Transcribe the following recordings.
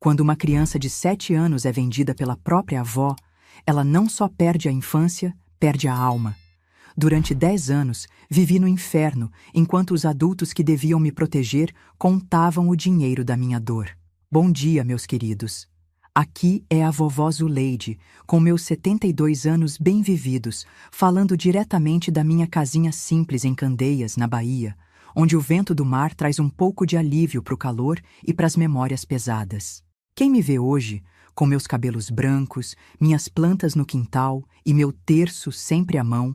Quando uma criança de 7 anos é vendida pela própria avó, ela não só perde a infância, perde a alma. Durante 10 anos, vivi no inferno, enquanto os adultos que deviam me proteger contavam o dinheiro da minha dor. Bom dia, meus queridos. Aqui é a vovó Zuleide, com meus 72 anos bem vividos, falando diretamente da minha casinha simples em Candeias, na Bahia, onde o vento do mar traz um pouco de alívio para o calor e para as memórias pesadas. Quem me vê hoje, com meus cabelos brancos, minhas plantas no quintal e meu terço sempre à mão,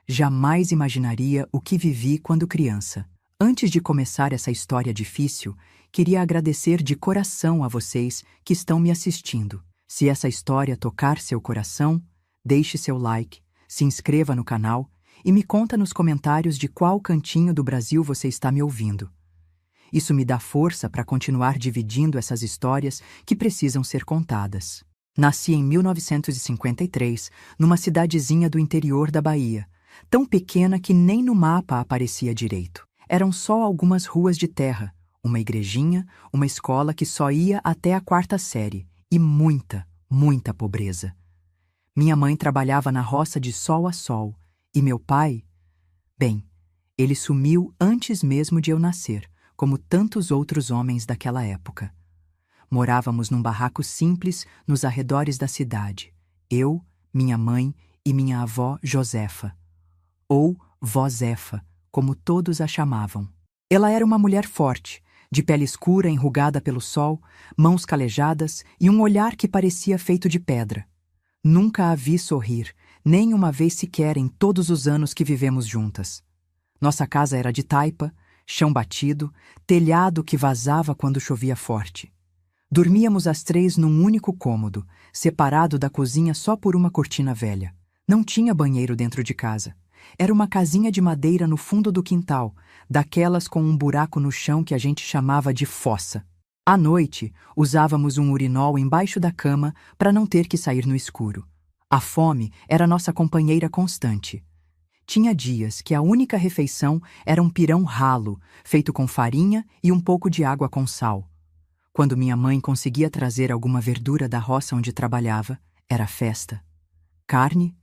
jamais imaginaria o que vivi quando criança. Antes de começar essa história difícil, queria agradecer de coração a vocês que estão me assistindo. Se essa história tocar seu coração, deixe seu like, se inscreva no canal e me conta nos comentários de qual cantinho do Brasil você está me ouvindo. Isso me dá força para continuar dividindo essas histórias que precisam ser contadas. Nasci em 1953, numa cidadezinha do interior da Bahia, tão pequena que nem no mapa aparecia direito. Eram só algumas ruas de terra, uma igrejinha, uma escola que só ia até a 4ª série e muita, muita pobreza. Minha mãe trabalhava na roça de sol a sol e meu pai, bem, ele sumiu antes mesmo de eu nascer, como tantos outros homens daquela época. Morávamos num barraco simples nos arredores da cidade, eu, minha mãe e minha avó Josefa, ou Vó Zefa, como todos a chamavam. Ela era uma mulher forte, de pele escura enrugada pelo sol, mãos calejadas e um olhar que parecia feito de pedra. Nunca a vi sorrir, nem uma vez sequer em todos os anos que vivemos juntas. Nossa casa era de taipa, chão batido, telhado que vazava quando chovia forte. Dormíamos as 3 num único cômodo, separado da cozinha só por uma cortina velha. Não tinha banheiro dentro de casa. Era uma casinha de madeira no fundo do quintal, daquelas com um buraco no chão que a gente chamava de fossa. À noite, usávamos um urinol embaixo da cama para não ter que sair no escuro. A fome era nossa companheira constante. Tinha dias que a única refeição era um pirão ralo, feito com farinha e um pouco de água com sal. Quando minha mãe conseguia trazer alguma verdura da roça onde trabalhava, era festa. Carne?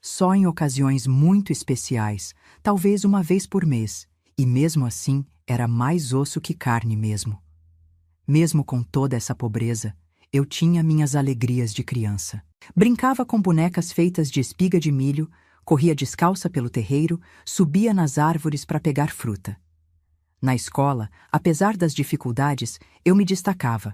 Só em ocasiões muito especiais, talvez uma vez por mês, e mesmo assim era mais osso que carne mesmo. Mesmo com toda essa pobreza, eu tinha minhas alegrias de criança. Brincava com bonecas feitas de espiga de milho, corria descalça pelo terreiro, subia nas árvores para pegar fruta. Na escola, apesar das dificuldades, eu me destacava.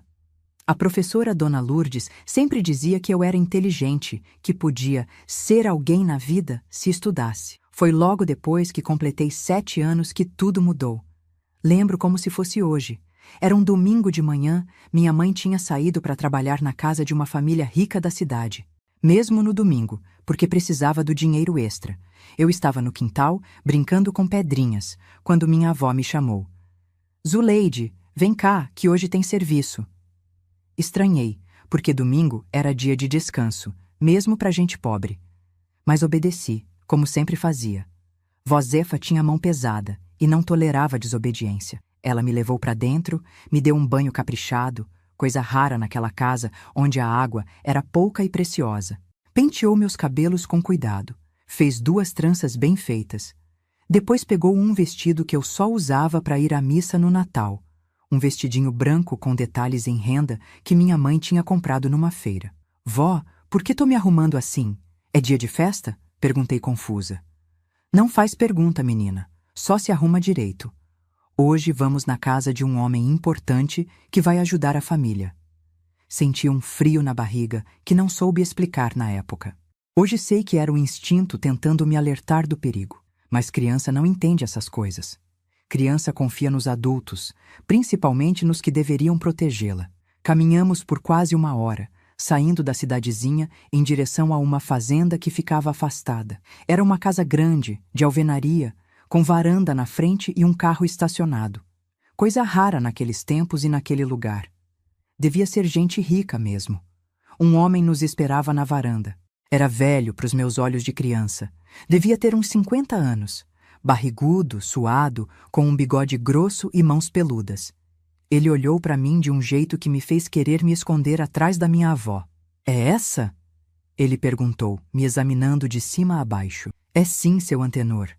A professora Dona Lourdes sempre dizia que eu era inteligente, que podia ser alguém na vida se estudasse. Foi logo depois que completei 7 anos que tudo mudou. Lembro como se fosse hoje. Era um domingo de manhã, minha mãe tinha saído para trabalhar na casa de uma família rica da cidade. Mesmo no domingo, porque precisava do dinheiro extra. Eu estava no quintal, brincando com pedrinhas, quando minha avó me chamou. Zuleide, vem cá, que hoje tem serviço. Estranhei, porque domingo era dia de descanso, mesmo para gente pobre. Mas obedeci, como sempre fazia. Vó Zefa tinha a mão pesada e não tolerava desobediência. Ela me levou para dentro, me deu um banho caprichado, coisa rara naquela casa onde a água era pouca e preciosa. Penteou meus cabelos com cuidado, fez 2 tranças bem feitas. Depois pegou um vestido que eu só usava para ir à missa no Natal, um vestidinho branco com detalhes em renda que minha mãe tinha comprado numa feira. Vó, por que tô me arrumando assim? É dia de festa? Perguntei confusa. Não faz pergunta, menina, só se arruma direito. Hoje vamos na casa de um homem importante que vai ajudar a família. Senti um frio na barriga que não soube explicar na época. Hoje sei que era o instinto tentando me alertar do perigo, mas criança não entende essas coisas. Criança confia nos adultos, principalmente nos que deveriam protegê-la. Caminhamos por quase 1 hora, saindo da cidadezinha em direção a uma fazenda que ficava afastada. Era uma casa grande, de alvenaria, com varanda na frente e um carro estacionado. Coisa rara naqueles tempos e naquele lugar. Devia ser gente rica mesmo. Um homem nos esperava na varanda. Era velho para os meus olhos de criança. Devia ter uns 50 anos. Barrigudo, suado, com um bigode grosso e mãos peludas. Ele olhou para mim de um jeito que me fez querer me esconder atrás da minha avó. É essa? Ele perguntou, me examinando de cima a baixo. É sim, seu Antenor.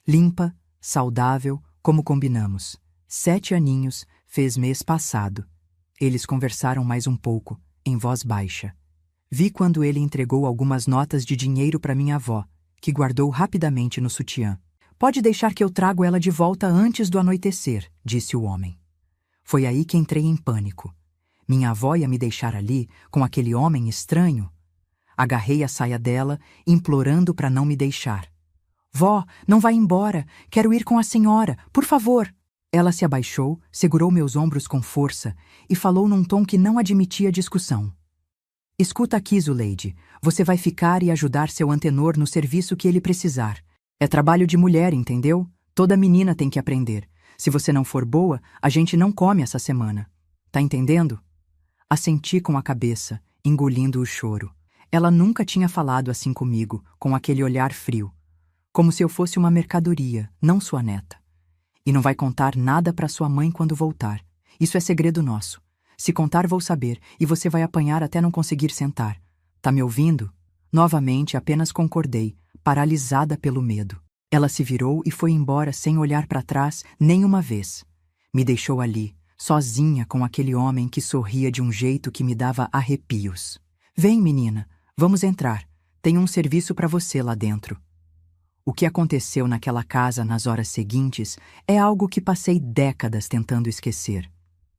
Limpa, saudável, como combinamos. 7 aninhos, fez mês passado. Eles conversaram mais um pouco, em voz baixa. Vi quando ele entregou algumas notas de dinheiro para minha avó, que guardou rapidamente no sutiã. Pode deixar que eu trago ela de volta antes do anoitecer, disse o homem. Foi aí que entrei em pânico. Minha avó ia me deixar ali, com aquele homem estranho? Agarrei a saia dela, implorando para não me deixar. Vó, não vá embora, quero ir com a senhora, por favor. Ela se abaixou, segurou meus ombros com força e falou num tom que não admitia discussão. Escuta aqui, Zuleide, você vai ficar e ajudar seu Antenor no serviço que ele precisar. É trabalho de mulher, entendeu? Toda menina tem que aprender. Se você não for boa, a gente não come essa semana. Tá entendendo? Assenti com a cabeça, engolindo o choro. Ela nunca tinha falado assim comigo, com aquele olhar frio. Como se eu fosse uma mercadoria, não sua neta. E não vai contar nada para sua mãe quando voltar. Isso é segredo nosso. Se contar, vou saber, e você vai apanhar até não conseguir sentar. Tá me ouvindo? Novamente, apenas concordei, paralisada pelo medo. Ela se virou e foi embora sem olhar para trás nem uma vez. Me deixou ali, sozinha com aquele homem que sorria de um jeito que me dava arrepios. Vem, menina, vamos entrar. Tenho um serviço para você lá dentro. O que aconteceu naquela casa nas horas seguintes é algo que passei décadas tentando esquecer.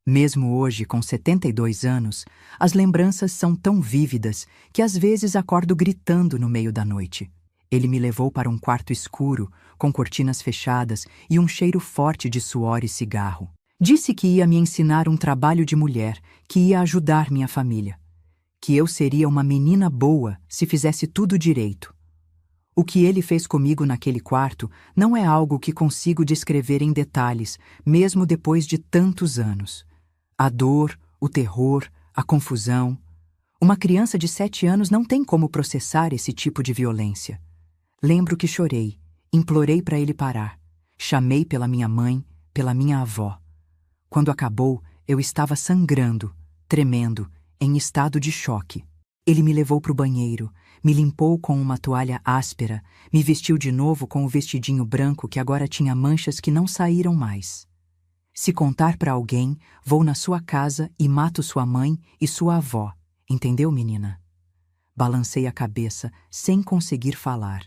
Mesmo hoje, com 72 anos, as lembranças são tão vívidas que às vezes acordo gritando no meio da noite. Ele me levou para um quarto escuro, com cortinas fechadas e um cheiro forte de suor e cigarro. Disse que ia me ensinar um trabalho de mulher, que ia ajudar minha família. Que eu seria uma menina boa se fizesse tudo direito. O que ele fez comigo naquele quarto não é algo que consigo descrever em detalhes, mesmo depois de tantos anos. A dor, o terror, a confusão. Uma criança de 7 anos não tem como processar esse tipo de violência. Lembro que chorei, implorei para ele parar. Chamei pela minha mãe, pela minha avó. Quando acabou, eu estava sangrando, tremendo, em estado de choque. Ele me levou para o banheiro, me limpou com uma toalha áspera, me vestiu de novo com o vestidinho branco que agora tinha manchas que não saíram mais. Se contar para alguém, vou na sua casa e mato sua mãe e sua avó. Entendeu, menina? Balancei a cabeça, sem conseguir falar.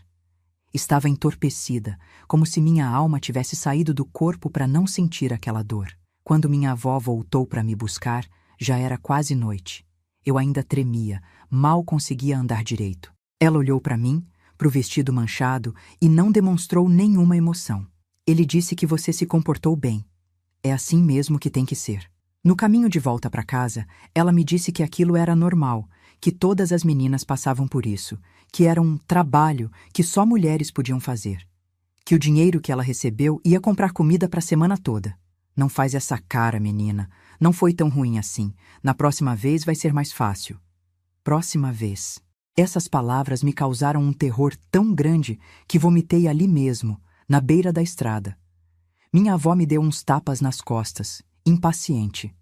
Estava entorpecida, como se minha alma tivesse saído do corpo para não sentir aquela dor. Quando minha avó voltou para me buscar, já era quase noite. Eu ainda tremia, mal conseguia andar direito. Ela olhou para mim, para o vestido manchado, e não demonstrou nenhuma emoção. Ele disse que você se comportou bem. É assim mesmo que tem que ser. No caminho de volta para casa, ela me disse que aquilo era normal, que todas as meninas passavam por isso, que era um trabalho que só mulheres podiam fazer. Que o dinheiro que ela recebeu ia comprar comida para a semana toda. Não faz essa cara, menina. Não foi tão ruim assim. Na próxima vez vai ser mais fácil. Próxima vez. Essas palavras me causaram um terror tão grande que vomitei ali mesmo, na beira da estrada. Minha avó me deu uns tapas nas costas, impaciente.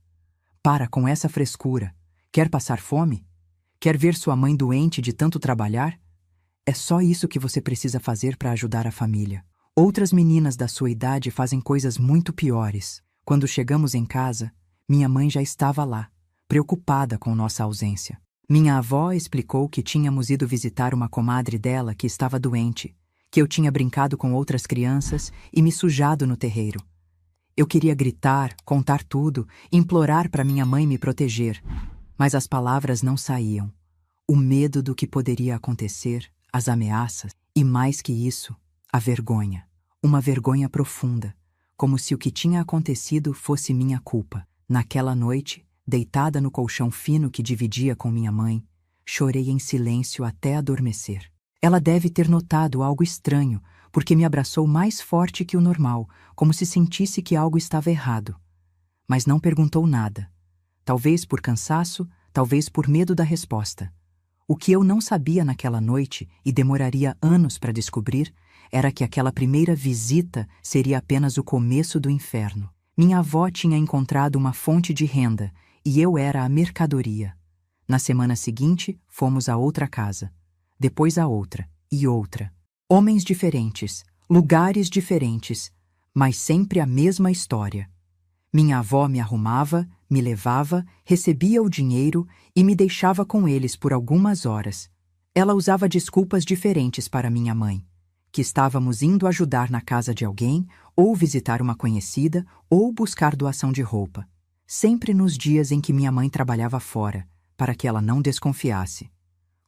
Para com essa frescura. Quer passar fome? Quer ver sua mãe doente de tanto trabalhar? É só isso que você precisa fazer para ajudar a família. Outras meninas da sua idade fazem coisas muito piores. Quando chegamos em casa, minha mãe já estava lá, preocupada com nossa ausência. Minha avó explicou que tínhamos ido visitar uma comadre dela que estava doente, que eu tinha brincado com outras crianças e me sujado no terreiro. Eu queria gritar, contar tudo, implorar para minha mãe me proteger, mas as palavras não saíam. O medo do que poderia acontecer, as ameaças e, mais que isso, a vergonha. Uma vergonha profunda, como se o que tinha acontecido fosse minha culpa. Naquela noite, deitada no colchão fino que dividia com minha mãe, chorei em silêncio até adormecer. Ela deve ter notado algo estranho, porque me abraçou mais forte que o normal, como se sentisse que algo estava errado. Mas não perguntou nada. Talvez por cansaço, talvez por medo da resposta. O que eu não sabia naquela noite, e demoraria anos para descobrir, era que aquela primeira visita seria apenas o começo do inferno. Minha avó tinha encontrado uma fonte de renda e eu era a mercadoria. Na semana seguinte, fomos a outra casa, depois a outra e outra. Homens diferentes, lugares diferentes, mas sempre a mesma história. Minha avó me arrumava, me levava, recebia o dinheiro e me deixava com eles por algumas horas. Ela usava desculpas diferentes para minha mãe, que estávamos indo ajudar na casa de alguém, ou visitar uma conhecida, ou buscar doação de roupa. Sempre nos dias em que minha mãe trabalhava fora, para que ela não desconfiasse.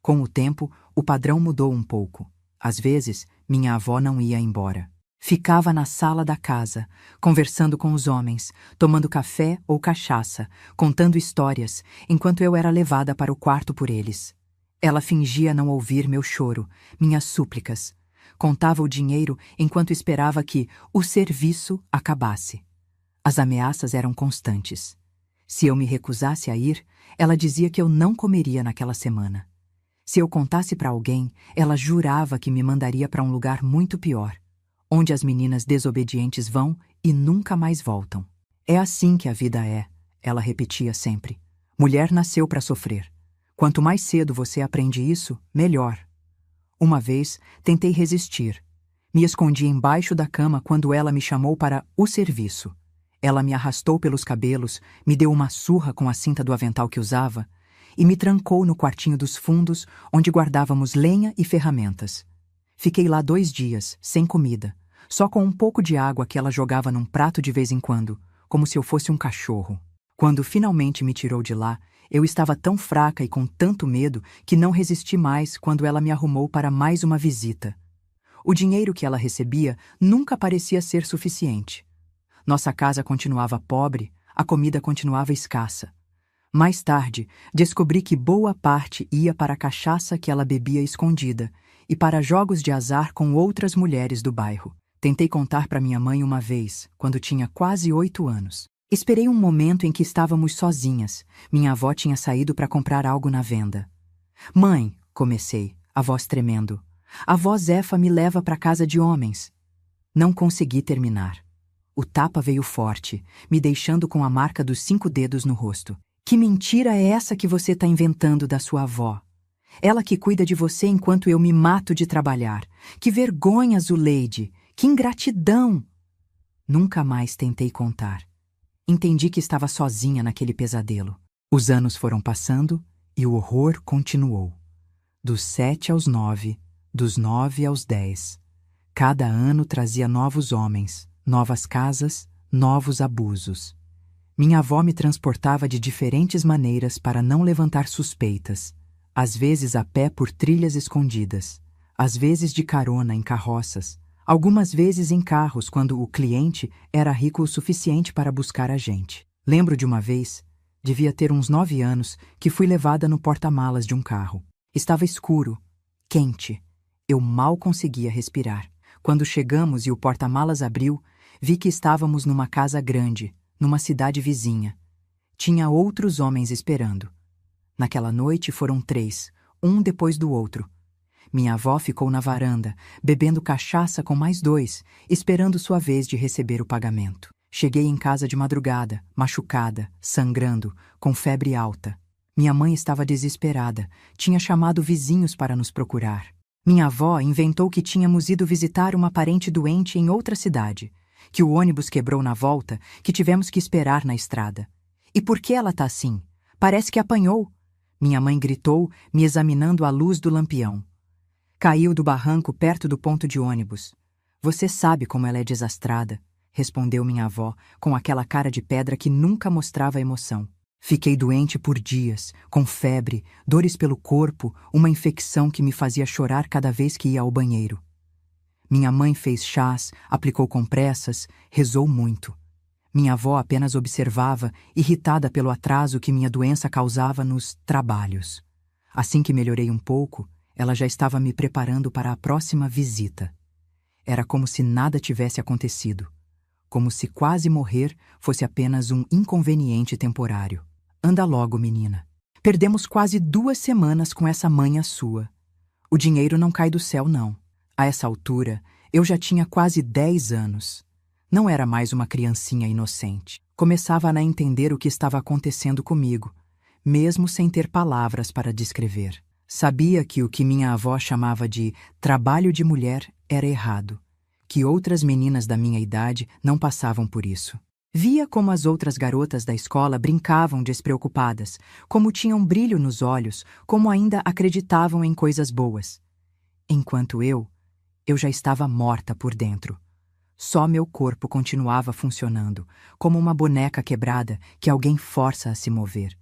Com o tempo, o padrão mudou um pouco. Às vezes, minha avó não ia embora. Ficava na sala da casa, conversando com os homens, tomando café ou cachaça, contando histórias, enquanto eu era levada para o quarto por eles. Ela fingia não ouvir meu choro, minhas súplicas. Contava o dinheiro enquanto esperava que o serviço acabasse. As ameaças eram constantes. Se eu me recusasse a ir, ela dizia que eu não comeria naquela semana. Se eu contasse para alguém, ela jurava que me mandaria para um lugar muito pior, onde as meninas desobedientes vão e nunca mais voltam. É assim que a vida é, ela repetia sempre. Mulher nasceu para sofrer. Quanto mais cedo você aprende isso, melhor. Uma vez, tentei resistir. Me escondi embaixo da cama quando ela me chamou para o serviço. Ela me arrastou pelos cabelos, me deu uma surra com a cinta do avental que usava e me trancou no quartinho dos fundos, onde guardávamos lenha e ferramentas. Fiquei lá 2 dias, sem comida, só com um pouco de água que ela jogava num prato de vez em quando, como se eu fosse um cachorro. Quando finalmente me tirou de lá, eu estava tão fraca e com tanto medo que não resisti mais quando ela me arrumou para mais uma visita. O dinheiro que ela recebia nunca parecia ser suficiente. Nossa casa continuava pobre, a comida continuava escassa. Mais tarde, descobri que boa parte ia para a cachaça que ela bebia escondida e para jogos de azar com outras mulheres do bairro. Tentei contar para minha mãe uma vez, quando tinha quase 8 anos. Esperei um momento em que estávamos sozinhas. Minha avó tinha saído para comprar algo na venda. Mãe, comecei, a voz tremendo. A avó Zefa me leva para casa de homens. Não consegui terminar. O tapa veio forte, me deixando com a marca dos 5 dedos no rosto. Que mentira é essa que você está inventando da sua avó? Ela que cuida de você enquanto eu me mato de trabalhar. Que vergonha, Zuleide! Que ingratidão! Nunca mais tentei contar. Entendi que estava sozinha naquele pesadelo. Os anos foram passando e o horror continuou. Dos 7 aos 9, dos 9 aos 10. Cada ano trazia novos homens, novas casas, novos abusos. Minha avó me transportava de diferentes maneiras para não levantar suspeitas, às vezes a pé por trilhas escondidas, às vezes de carona em carroças, algumas vezes em carros quando o cliente era rico o suficiente para buscar a gente. Lembro de uma vez, devia ter uns 9 anos, que fui levada no porta-malas de um carro. Estava escuro, quente. Eu mal conseguia respirar. Quando chegamos e o porta-malas abriu, vi que estávamos numa casa grande, numa cidade vizinha. Tinha outros homens esperando. Naquela noite foram 3, um depois do outro. Minha avó ficou na varanda, bebendo cachaça com mais 2, esperando sua vez de receber o pagamento. Cheguei em casa de madrugada, machucada, sangrando, com febre alta. Minha mãe estava desesperada, tinha chamado vizinhos para nos procurar. Minha avó inventou que tínhamos ido visitar uma parente doente em outra cidade, que o ônibus quebrou na volta, que tivemos que esperar na estrada. E por que ela tá assim? Parece que apanhou. Minha mãe gritou, me examinando à luz do lampião. Caiu do barranco perto do ponto de ônibus. Você sabe como ela é desastrada, respondeu minha avó, com aquela cara de pedra que nunca mostrava emoção. Fiquei doente por dias, com febre, dores pelo corpo, uma infecção que me fazia chorar cada vez que ia ao banheiro. Minha mãe fez chás, aplicou compressas, rezou muito. Minha avó apenas observava, irritada pelo atraso que minha doença causava nos trabalhos. Assim que melhorei um pouco, ela já estava me preparando para a próxima visita. Era como se nada tivesse acontecido. Como se quase morrer fosse apenas um inconveniente temporário. Anda logo, menina. Perdemos quase 2 semanas com essa manha sua. O dinheiro não cai do céu, não. A essa altura, eu já tinha quase 10 anos. Não era mais uma criancinha inocente. Começava a entender o que estava acontecendo comigo, mesmo sem ter palavras para descrever. Sabia que o que minha avó chamava de trabalho de mulher era errado, que outras meninas da minha idade não passavam por isso. Via como as outras garotas da escola brincavam despreocupadas, como tinham brilho nos olhos, como ainda acreditavam em coisas boas. Enquanto eu já estava morta por dentro. Só meu corpo continuava funcionando, como uma boneca quebrada que alguém força a se mover.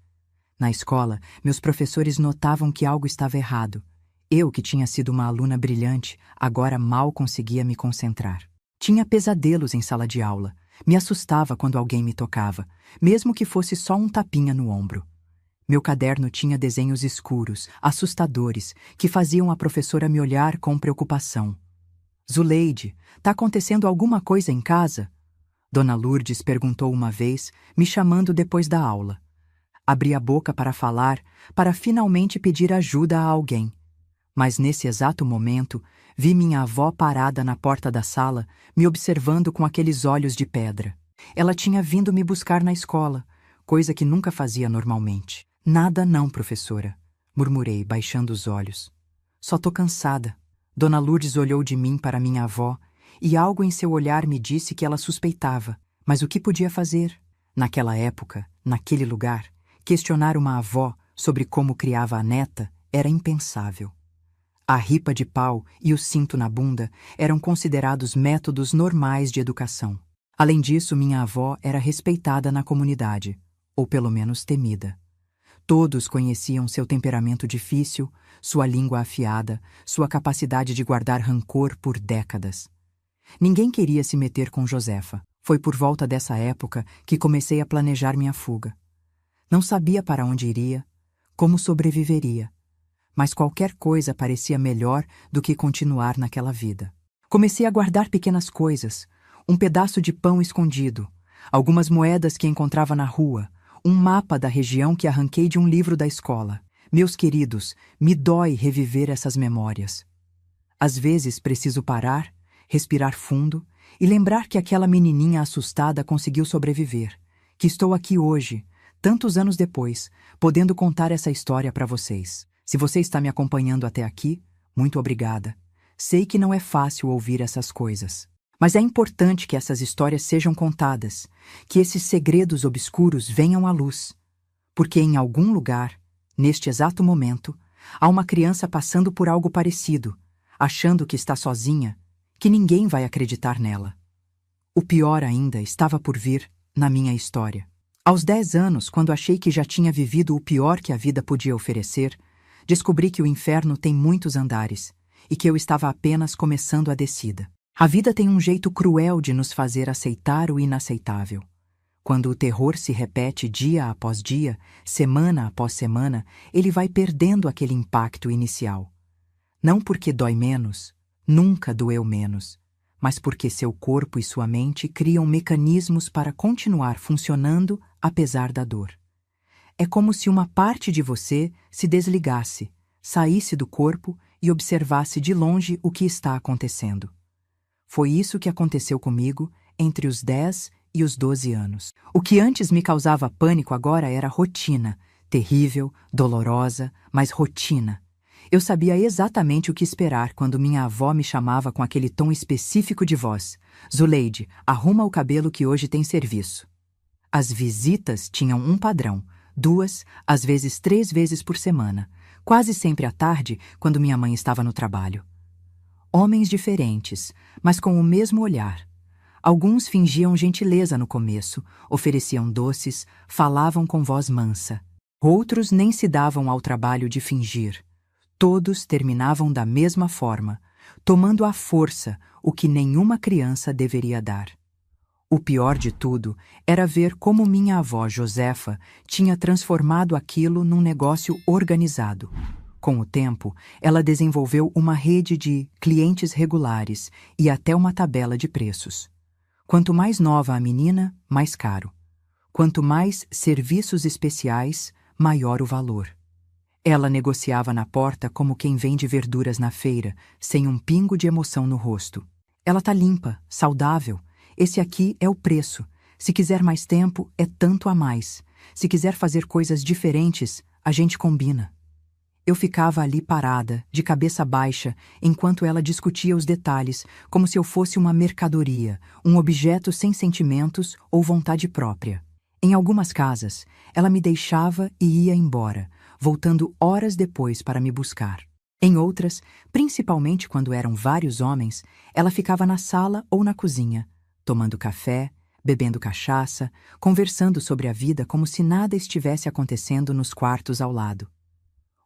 Na escola, meus professores notavam que algo estava errado. Eu, que tinha sido uma aluna brilhante, agora mal conseguia me concentrar. Tinha pesadelos em sala de aula. Me assustava quando alguém me tocava, mesmo que fosse só um tapinha no ombro. Meu caderno tinha desenhos escuros, assustadores, que faziam a professora me olhar com preocupação. Zuleide, tá acontecendo alguma coisa em casa? Dona Lourdes perguntou uma vez, me chamando depois da aula. Abri a boca para falar, para finalmente pedir ajuda a alguém. Mas nesse exato momento, vi minha avó parada na porta da sala, me observando com aqueles olhos de pedra. Ela tinha vindo me buscar na escola, coisa que nunca fazia normalmente. Nada não, professora, murmurei, baixando os olhos. Só tô cansada. Dona Lourdes olhou de mim para minha avó, e algo em seu olhar me disse que ela suspeitava. Mas o que podia fazer? Naquela época, naquele lugar, questionar uma avó sobre como criava a neta era impensável. A ripa de pau e o cinto na bunda eram considerados métodos normais de educação. Além disso, minha avó era respeitada na comunidade, ou pelo menos temida. Todos conheciam seu temperamento difícil, sua língua afiada, sua capacidade de guardar rancor por décadas. Ninguém queria se meter com Josefa. Foi por volta dessa época que comecei a planejar minha fuga. Não sabia para onde iria, como sobreviveria, mas qualquer coisa parecia melhor do que continuar naquela vida. Comecei a guardar pequenas coisas, um pedaço de pão escondido, algumas moedas que encontrava na rua, um mapa da região que arranquei de um livro da escola. Meus queridos, me dói reviver essas memórias. Às vezes preciso parar, respirar fundo e lembrar que aquela menininha assustada conseguiu sobreviver, que estou aqui hoje, tantos anos depois, podendo contar essa história para vocês. Se você está me acompanhando até aqui, muito obrigada. Sei que não é fácil ouvir essas coisas. Mas é importante que essas histórias sejam contadas, que esses segredos obscuros venham à luz. Porque em algum lugar, neste exato momento, há uma criança passando por algo parecido, achando que está sozinha, que ninguém vai acreditar nela. O pior ainda estava por vir na minha história. Aos 10 anos, quando achei que já tinha vivido o pior que a vida podia oferecer, descobri que o inferno tem muitos andares e que eu estava apenas começando a descida. A vida tem um jeito cruel de nos fazer aceitar o inaceitável. Quando o terror se repete dia após dia, semana após semana, ele vai perdendo aquele impacto inicial. Não porque dói menos, nunca doeu menos, mas porque seu corpo e sua mente criam mecanismos para continuar funcionando apesar da dor. É como se uma parte de você se desligasse, saísse do corpo e observasse de longe o que está acontecendo. Foi isso que aconteceu comigo entre os 10 e os 12 anos. O que antes me causava pânico agora era rotina, terrível, dolorosa, mas rotina. Eu sabia exatamente o que esperar quando minha avó me chamava com aquele tom específico de voz. Zuleide, arruma o cabelo que hoje tem serviço. As visitas tinham um padrão, 2, às vezes 3 vezes por semana, quase sempre à tarde, quando minha mãe estava no trabalho. Homens diferentes, mas com o mesmo olhar. Alguns fingiam gentileza no começo, ofereciam doces, falavam com voz mansa. Outros nem se davam ao trabalho de fingir. Todos terminavam da mesma forma, tomando à força o que nenhuma criança deveria dar. O pior de tudo era ver como minha avó Josefa tinha transformado aquilo num negócio organizado. Com o tempo, ela desenvolveu uma rede de clientes regulares e até uma tabela de preços. Quanto mais nova a menina, mais caro. Quanto mais serviços especiais, maior o valor. Ela negociava na porta como quem vende verduras na feira, sem um pingo de emoção no rosto. Ela tá limpa, saudável. Esse aqui é o preço. Se quiser mais tempo, é tanto a mais. Se quiser fazer coisas diferentes, a gente combina. Eu ficava ali parada, de cabeça baixa, enquanto ela discutia os detalhes, como se eu fosse uma mercadoria, um objeto sem sentimentos ou vontade própria. Em algumas casas, ela me deixava e ia embora, voltando horas depois para me buscar. Em outras, principalmente quando eram vários homens, ela ficava na sala ou na cozinha, tomando café, bebendo cachaça, conversando sobre a vida como se nada estivesse acontecendo nos quartos ao lado.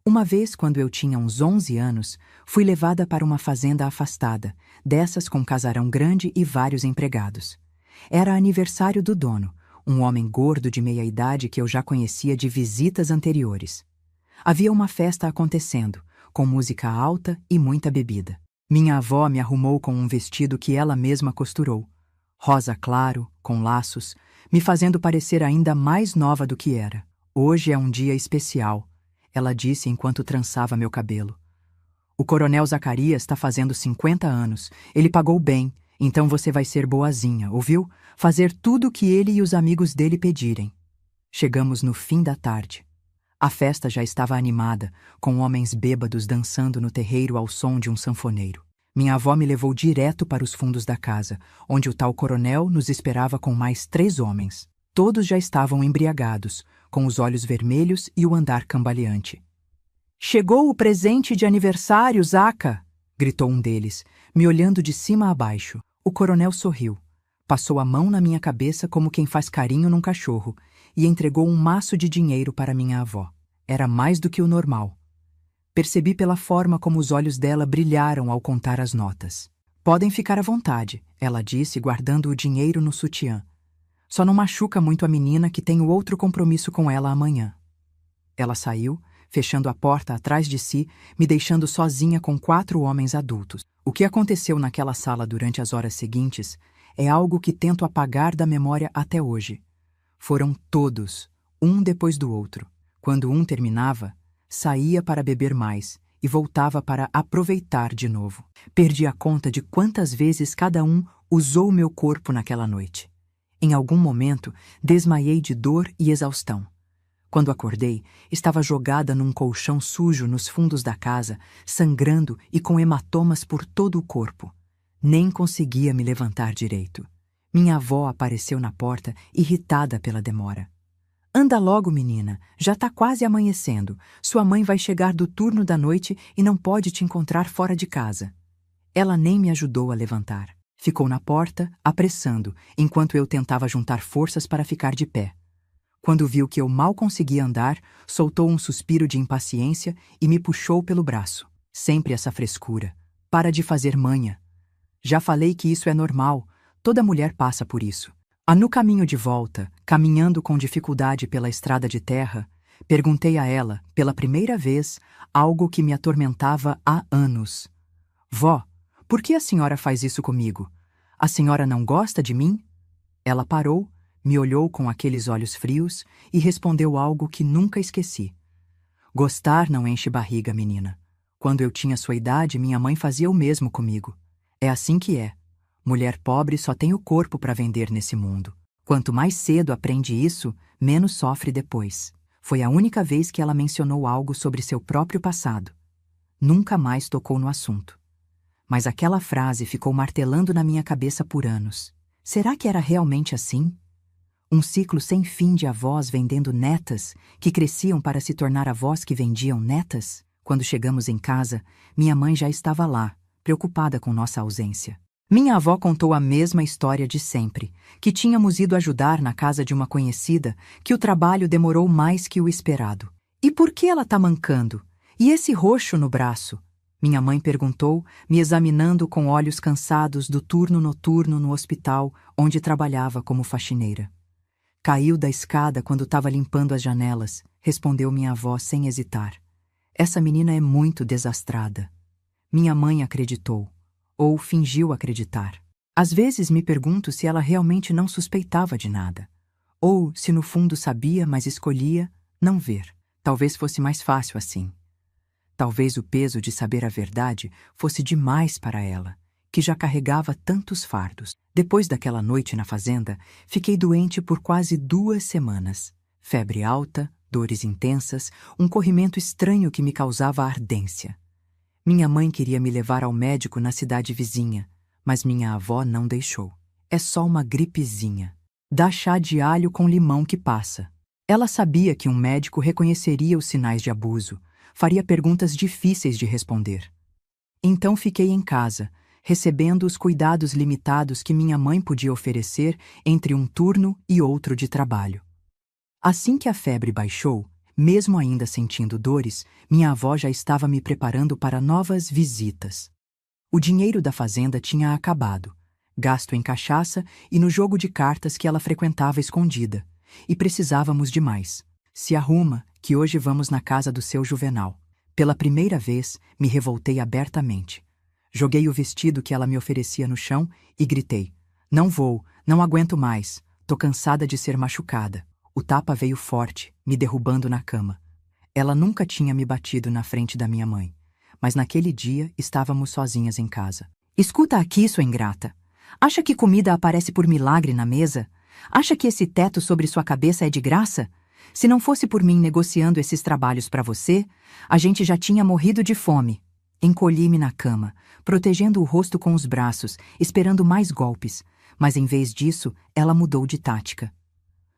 Uma vez, quando eu tinha uns 11 anos, fui levada para uma fazenda afastada, dessas com casarão grande e vários empregados. Era aniversário do dono, um homem gordo de meia-idade que eu já conhecia de visitas anteriores. Havia uma festa acontecendo, com música alta e muita bebida. Minha avó me arrumou com um vestido que ela mesma costurou, rosa claro, com laços, me fazendo parecer ainda mais nova do que era. Hoje é um dia especial, ela disse enquanto trançava meu cabelo. O coronel Zacarias está fazendo 50 anos. Ele pagou bem, então você vai ser boazinha, ouviu? Fazer tudo o que ele e os amigos dele pedirem. Chegamos no fim da tarde. A festa já estava animada, com homens bêbados dançando no terreiro ao som de um sanfoneiro. Minha avó me levou direto para os fundos da casa, onde o tal coronel nos esperava com mais 3 homens. Todos já estavam embriagados, com os olhos vermelhos e o andar cambaleante. "Chegou o presente de aniversário, Zaca!" gritou um deles, me olhando de cima a baixo. O coronel sorriu, passou a mão na minha cabeça como quem faz carinho num cachorro e entregou um maço de dinheiro para minha avó. Era mais do que o normal. Percebi pela forma como os olhos dela brilharam ao contar as notas. "Podem ficar à vontade", ela disse, guardando o dinheiro no sutiã. "Só não machuca muito a menina, que tenho outro compromisso com ela amanhã." Ela saiu, fechando a porta atrás de si, me deixando sozinha com 4 homens adultos. O que aconteceu naquela sala durante as horas seguintes é algo que tento apagar da memória até hoje. Foram todos, um depois do outro. Quando um terminava, saía para beber mais e voltava para aproveitar de novo. Perdi a conta de quantas vezes cada um usou meu corpo naquela noite. Em algum momento, desmaiei de dor e exaustão. Quando acordei, estava jogada num colchão sujo nos fundos da casa, sangrando e com hematomas por todo o corpo. Nem conseguia me levantar direito. Minha avó apareceu na porta, irritada pela demora. "Anda logo, menina, já está quase amanhecendo. Sua mãe vai chegar do turno da noite e não pode te encontrar fora de casa." Ela nem me ajudou a levantar. Ficou na porta, apressando, enquanto eu tentava juntar forças para ficar de pé. Quando viu que eu mal conseguia andar, soltou um suspiro de impaciência e me puxou pelo braço. "Sempre essa frescura. Para de fazer manha. Já falei que isso é normal. Toda mulher passa por isso." No caminho de volta, caminhando com dificuldade pela estrada de terra, perguntei a ela, pela primeira vez, algo que me atormentava há anos. "Vó, por que a senhora faz isso comigo? A senhora não gosta de mim?" Ela parou, me olhou com aqueles olhos frios e respondeu algo que nunca esqueci. "Gostar não enche barriga, menina. Quando eu tinha sua idade, minha mãe fazia o mesmo comigo. É assim que é. Mulher pobre só tem o corpo para vender nesse mundo. Quanto mais cedo aprende isso, menos sofre depois." Foi a única vez que ela mencionou algo sobre seu próprio passado. Nunca mais tocou no assunto. Mas aquela frase ficou martelando na minha cabeça por anos. Será que era realmente assim? Um ciclo sem fim de avós vendendo netas, que cresciam para se tornar avós que vendiam netas? Quando chegamos em casa, minha mãe já estava lá, preocupada com nossa ausência. Minha avó contou a mesma história de sempre, que tínhamos ido ajudar na casa de uma conhecida, que o trabalho demorou mais que o esperado. "E por que ela tá mancando? E esse roxo no braço?" Minha mãe perguntou, me examinando com olhos cansados do turno noturno no hospital, onde trabalhava como faxineira. "Caiu da escada quando estava limpando as janelas", respondeu minha avó sem hesitar. "Essa menina é muito desastrada." Minha mãe acreditou. Ou fingiu acreditar. Às vezes me pergunto se ela realmente não suspeitava de nada. Ou se no fundo sabia, mas escolhia não ver. Talvez fosse mais fácil assim. Talvez o peso de saber a verdade fosse demais para ela, que já carregava tantos fardos. Depois daquela noite na fazenda, fiquei doente por quase 2 semanas. Febre alta, dores intensas, um corrimento estranho que me causava ardência. Minha mãe queria me levar ao médico na cidade vizinha, mas minha avó não deixou. É só uma gripezinha. Dá chá de alho com limão que passa. Ela sabia que um médico reconheceria os sinais de abuso, faria perguntas difíceis de responder. Então fiquei em casa, recebendo os cuidados limitados que minha mãe podia oferecer entre um turno e outro de trabalho. Assim que a febre baixou, mesmo ainda sentindo dores, minha avó já estava me preparando para novas visitas. O dinheiro da fazenda tinha acabado, gasto em cachaça e no jogo de cartas que ela frequentava escondida, e precisávamos de mais. Se arruma, que hoje vamos na casa do seu Juvenal. Pela primeira vez, me revoltei abertamente. Joguei o vestido que ela me oferecia no chão e gritei: "Não vou, não aguento mais, tô cansada de ser machucada." O tapa veio forte, me derrubando na cama. Ela nunca tinha me batido na frente da minha mãe, mas naquele dia estávamos sozinhas em casa. "Escuta aqui, sua ingrata. Acha que comida aparece por milagre na mesa? Acha que esse teto sobre sua cabeça é de graça? Se não fosse por mim negociando esses trabalhos para você, a gente já tinha morrido de fome." Encolhi-me na cama, protegendo o rosto com os braços, esperando mais golpes, mas em vez disso, ela mudou de tática.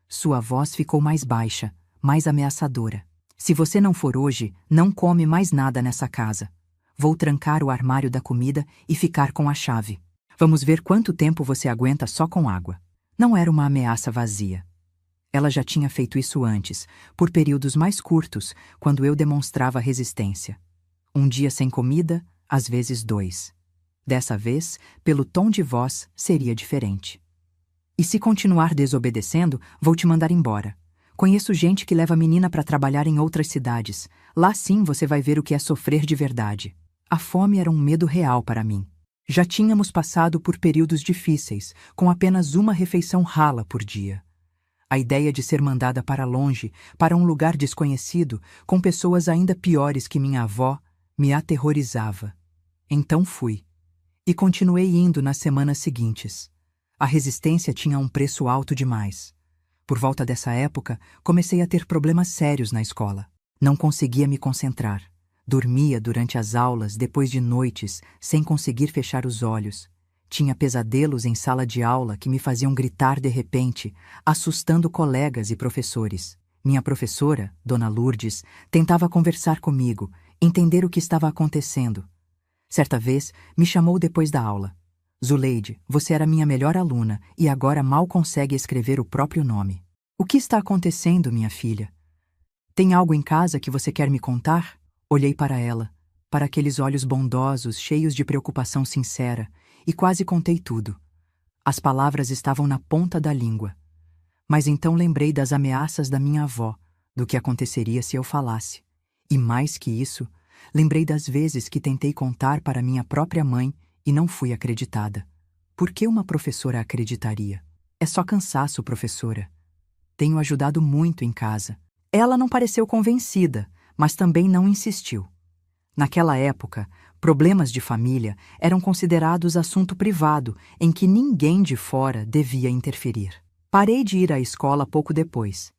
Sua voz ficou mais baixa, mais ameaçadora. "Se você não for hoje, não come mais nada nessa casa. Vou trancar o armário da comida e ficar com a chave. Vamos ver quanto tempo você aguenta só com água." Não era uma ameaça vazia. Ela já tinha feito isso antes, por períodos mais curtos, quando eu demonstrava resistência. Um dia sem comida, às vezes 2. Dessa vez, pelo tom de voz, seria diferente. "E se continuar desobedecendo, vou te mandar embora. Conheço gente que leva a menina para trabalhar em outras cidades. Lá sim você vai ver o que é sofrer de verdade." A fome era um medo real para mim. Já tínhamos passado por períodos difíceis, com apenas uma refeição rala por dia. A ideia de ser mandada para longe, para um lugar desconhecido, com pessoas ainda piores que minha avó, me aterrorizava. Então fui. E continuei indo nas semanas seguintes. A resistência tinha um preço alto demais. Por volta dessa época, comecei a ter problemas sérios na escola. Não conseguia me concentrar. Dormia durante as aulas depois de noites, sem conseguir fechar os olhos. Tinha pesadelos em sala de aula que me faziam gritar de repente, assustando colegas e professores. Minha professora, Dona Lourdes, tentava conversar comigo, entender o que estava acontecendo. Certa vez, me chamou depois da aula. "Zuleide, você era minha melhor aluna e agora mal consegue escrever o próprio nome. O que está acontecendo, minha filha? Tem algo em casa que você quer me contar?" Olhei para ela, para aqueles olhos bondosos, cheios de preocupação sincera, e quase contei tudo. As palavras estavam na ponta da língua. Mas então lembrei das ameaças da minha avó, do que aconteceria se eu falasse. E mais que isso, lembrei das vezes que tentei contar para minha própria mãe e não fui acreditada. Por que uma professora acreditaria? "É só cansaço, professora. Tenho ajudado muito em casa." Ela não pareceu convencida, mas também não insistiu. Naquela época, problemas de família eram considerados assunto privado em que ninguém de fora devia interferir. Parei de ir à escola pouco depois.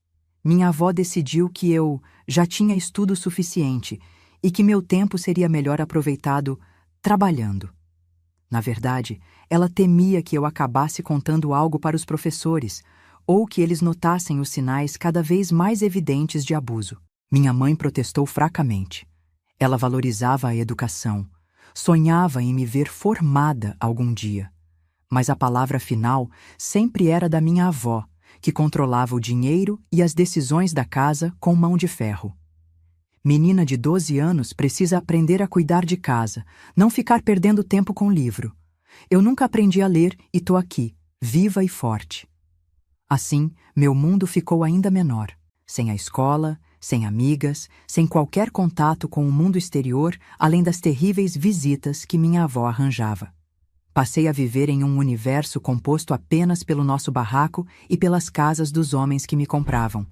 Minha avó decidiu que eu já tinha estudo suficiente e que meu tempo seria melhor aproveitado trabalhando. Na verdade, ela temia que eu acabasse contando algo para os professores ou que eles notassem os sinais cada vez mais evidentes de abuso. Minha mãe protestou fracamente. Ela valorizava a educação, sonhava em me ver formada algum dia. Mas a palavra final sempre era da minha avó, que controlava o dinheiro e as decisões da casa com mão de ferro. "Menina de 12 anos precisa aprender a cuidar de casa, não ficar perdendo tempo com livro. Eu nunca aprendi a ler e tô aqui, viva e forte." Assim, meu mundo ficou ainda menor. Sem a escola, sem amigas, sem qualquer contato com o mundo exterior, além das terríveis visitas que minha avó arranjava. Passei a viver em um universo composto apenas pelo nosso barraco e pelas casas dos homens que me compravam.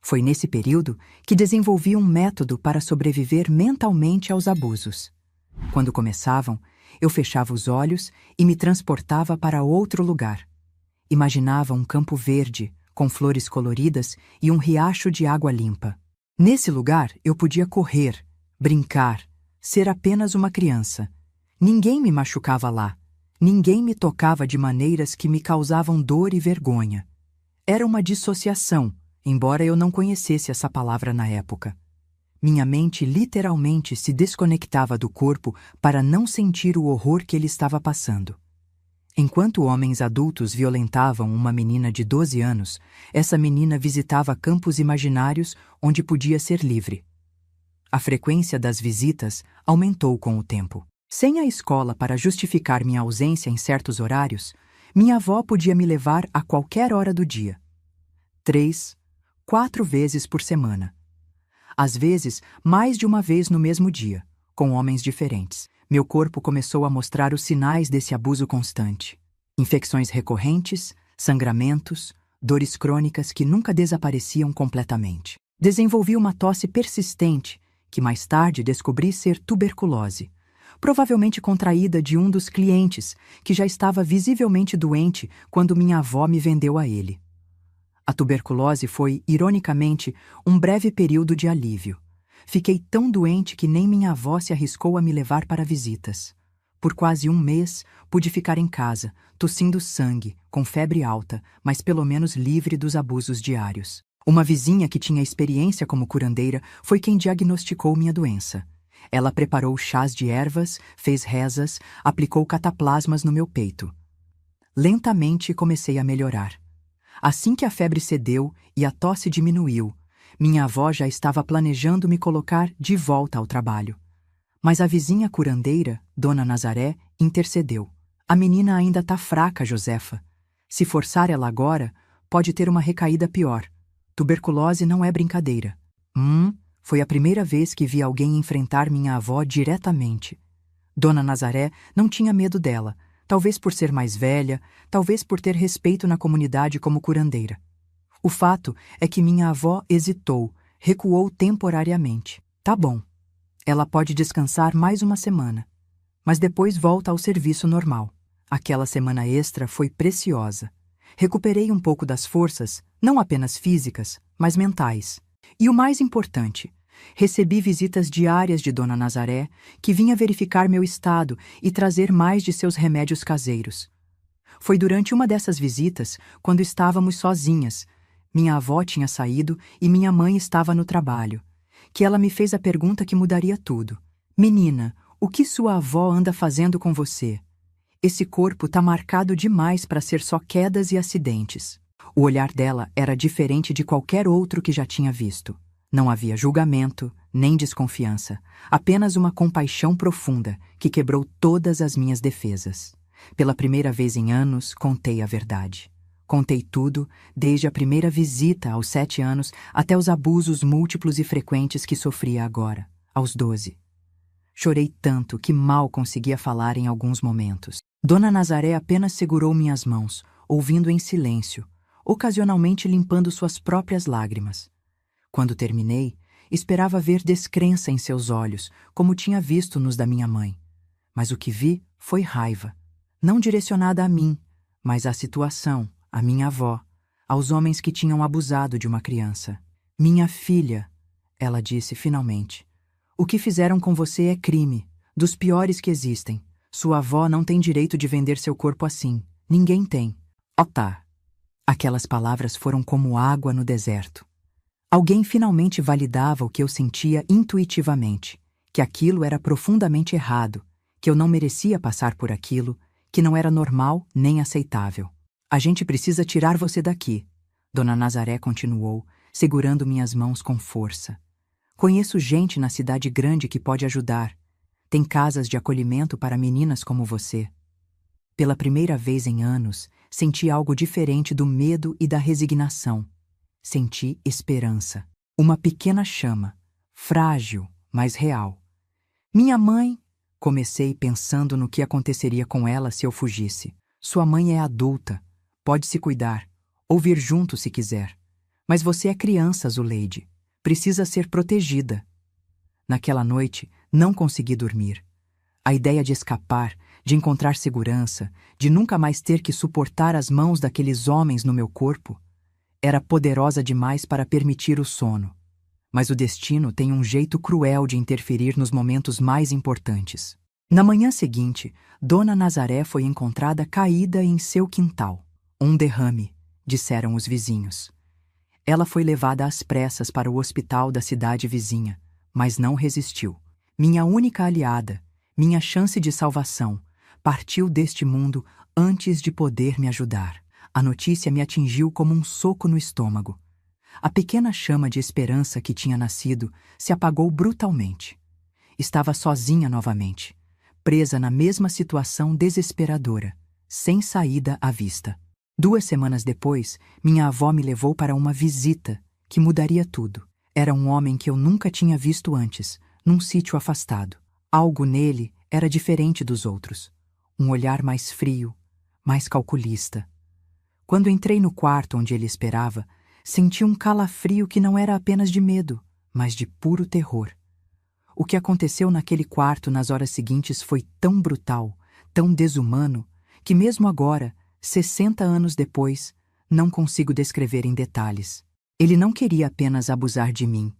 Foi nesse período que desenvolvi um método para sobreviver mentalmente aos abusos. Quando começavam, Eu fechava os olhos e me transportava para outro lugar. Imaginava um campo verde, com flores coloridas e um riacho de água limpa. Nesse lugar eu podia correr, brincar, ser apenas uma criança. Ninguém me machucava lá. Ninguém me tocava de maneiras que me causavam dor e vergonha. Era uma dissociação, embora eu não conhecesse essa palavra na época. Minha mente literalmente se desconectava do corpo para não sentir o horror que ele estava passando. Enquanto homens adultos violentavam uma menina de 12 anos, essa menina visitava campos imaginários onde podia ser livre. A frequência das visitas aumentou com o tempo. Sem a escola para justificar minha ausência em certos horários, minha avó podia me levar a qualquer hora do dia. 3, 4 vezes por semana. Às vezes, mais de uma vez no mesmo dia, com homens diferentes. Meu corpo começou a mostrar os sinais desse abuso constante. Infecções recorrentes, sangramentos, dores crônicas que nunca desapareciam completamente. Desenvolvi uma tosse persistente, que mais tarde descobri ser tuberculose, provavelmente contraída de um dos clientes, que já estava visivelmente doente quando minha avó me vendeu a ele. A tuberculose foi, ironicamente, um breve período de alívio. Fiquei tão doente que nem minha avó se arriscou a me levar para visitas. Por quase um mês, pude ficar em casa, tossindo sangue, com febre alta, mas pelo menos livre dos abusos diários. Uma vizinha que tinha experiência como curandeira foi quem diagnosticou minha doença. Ela preparou chás de ervas, fez rezas, aplicou cataplasmas no meu peito. Lentamente comecei a melhorar. Assim que a febre cedeu e a tosse diminuiu, minha avó já estava planejando me colocar de volta ao trabalho. Mas a vizinha curandeira, Dona Nazaré, intercedeu. A menina ainda tá fraca, Josefa. Se forçar ela agora, pode ter uma recaída pior. Tuberculose não é brincadeira. Foi a primeira vez que vi alguém enfrentar minha avó diretamente. Dona Nazaré não tinha medo dela, talvez por ser mais velha, talvez por ter respeito na comunidade como curandeira. O fato é que minha avó hesitou, recuou temporariamente. Tá bom. Ela pode descansar mais uma semana, mas depois volta ao serviço normal. Aquela semana extra foi preciosa. Recuperei um pouco das forças, não apenas físicas, mas mentais. E o mais importante, recebi visitas diárias de Dona Nazaré, que vinha verificar meu estado e trazer mais de seus remédios caseiros. Foi durante uma dessas visitas, quando estávamos sozinhas, minha avó tinha saído e minha mãe estava no trabalho, que ela me fez a pergunta que mudaria tudo. Menina, o que sua avó anda fazendo com você? Esse corpo tá marcado demais para ser só quedas e acidentes. O olhar dela era diferente de qualquer outro que já tinha visto. Não havia julgamento, nem desconfiança, apenas uma compaixão profunda que quebrou todas as minhas defesas. Pela primeira vez em anos, contei a verdade. Contei tudo, desde a primeira visita aos 7 anos até os abusos múltiplos e frequentes que sofria agora, aos 12. Chorei tanto que mal conseguia falar em alguns momentos. Dona Nazaré apenas segurou minhas mãos, ouvindo em silêncio, ocasionalmente limpando suas próprias lágrimas. Quando terminei, esperava ver descrença em seus olhos, como tinha visto nos da minha mãe. Mas o que vi foi raiva, não direcionada a mim, mas à situação, à minha avó, aos homens que tinham abusado de uma criança. Minha filha, ela disse finalmente, o que fizeram com você é crime, dos piores que existem. Sua avó não tem direito de vender seu corpo assim. Ninguém tem. Tá. Aquelas palavras foram como água no deserto. Alguém finalmente validava o que eu sentia intuitivamente, que aquilo era profundamente errado, que eu não merecia passar por aquilo, que não era normal nem aceitável. A gente precisa tirar você daqui, Dona Nazaré continuou, segurando minhas mãos com força. Conheço gente na cidade grande que pode ajudar. Tem casas de acolhimento para meninas como você. Pela primeira vez em anos, senti algo diferente do medo e da resignação. Senti esperança. Uma pequena chama, frágil, mas real. Minha mãe... Comecei pensando no que aconteceria com ela se eu fugisse. Sua mãe é adulta. Pode se cuidar. Ou vir junto se quiser. Mas você é criança, Zuleide. Precisa ser protegida. Naquela noite, não consegui dormir. A ideia de escapar, de encontrar segurança, de nunca mais ter que suportar as mãos daqueles homens no meu corpo, era poderosa demais para permitir o sono. Mas o destino tem um jeito cruel de interferir nos momentos mais importantes. Na manhã seguinte, Dona Nazaré foi encontrada caída em seu quintal. Um derrame, disseram os vizinhos. Ela foi levada às pressas para o hospital da cidade vizinha, mas não resistiu. Minha única aliada, minha chance de salvação, partiu deste mundo antes de poder me ajudar. A notícia me atingiu como um soco no estômago. A pequena chama de esperança que tinha nascido se apagou brutalmente. Estava sozinha novamente, presa na mesma situação desesperadora, sem saída à vista. 2 semanas depois, minha avó me levou para uma visita que mudaria tudo. Era um homem que eu nunca tinha visto antes, num sítio afastado. Algo nele era diferente dos outros. Um olhar mais frio, mais calculista. Quando entrei no quarto onde ele esperava, senti um calafrio que não era apenas de medo, mas de puro terror. O que aconteceu naquele quarto nas horas seguintes foi tão brutal, tão desumano, que mesmo agora, 60 anos depois, não consigo descrever em detalhes. Ele não queria apenas abusar de mim.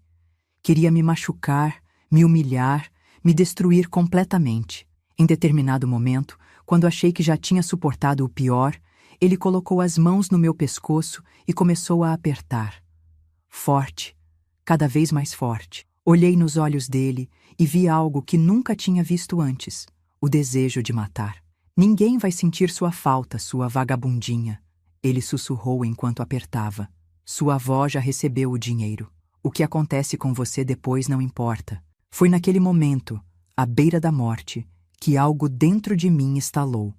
Queria me machucar, me humilhar, me destruir completamente. Em determinado momento, quando achei que já tinha suportado o pior, ele colocou as mãos no meu pescoço e começou a apertar. Forte, cada vez mais forte. Olhei nos olhos dele e vi algo que nunca tinha visto antes: o desejo de matar. Ninguém vai sentir sua falta, sua vagabundinha, ele sussurrou enquanto apertava. Sua avó já recebeu o dinheiro. O que acontece com você depois não importa. Foi naquele momento, à beira da morte, que algo dentro de mim estalou.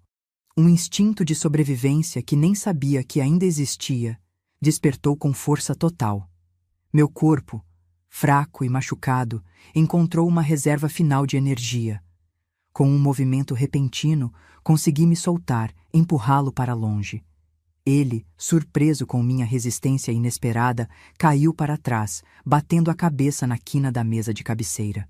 Um instinto de sobrevivência que nem sabia que ainda existia, despertou com força total. Meu corpo, fraco e machucado, encontrou uma reserva final de energia. Com um movimento repentino, consegui me soltar, empurrá-lo para longe. Ele, surpreso com minha resistência inesperada, caiu para trás, batendo a cabeça na quina da mesa de cabeceira.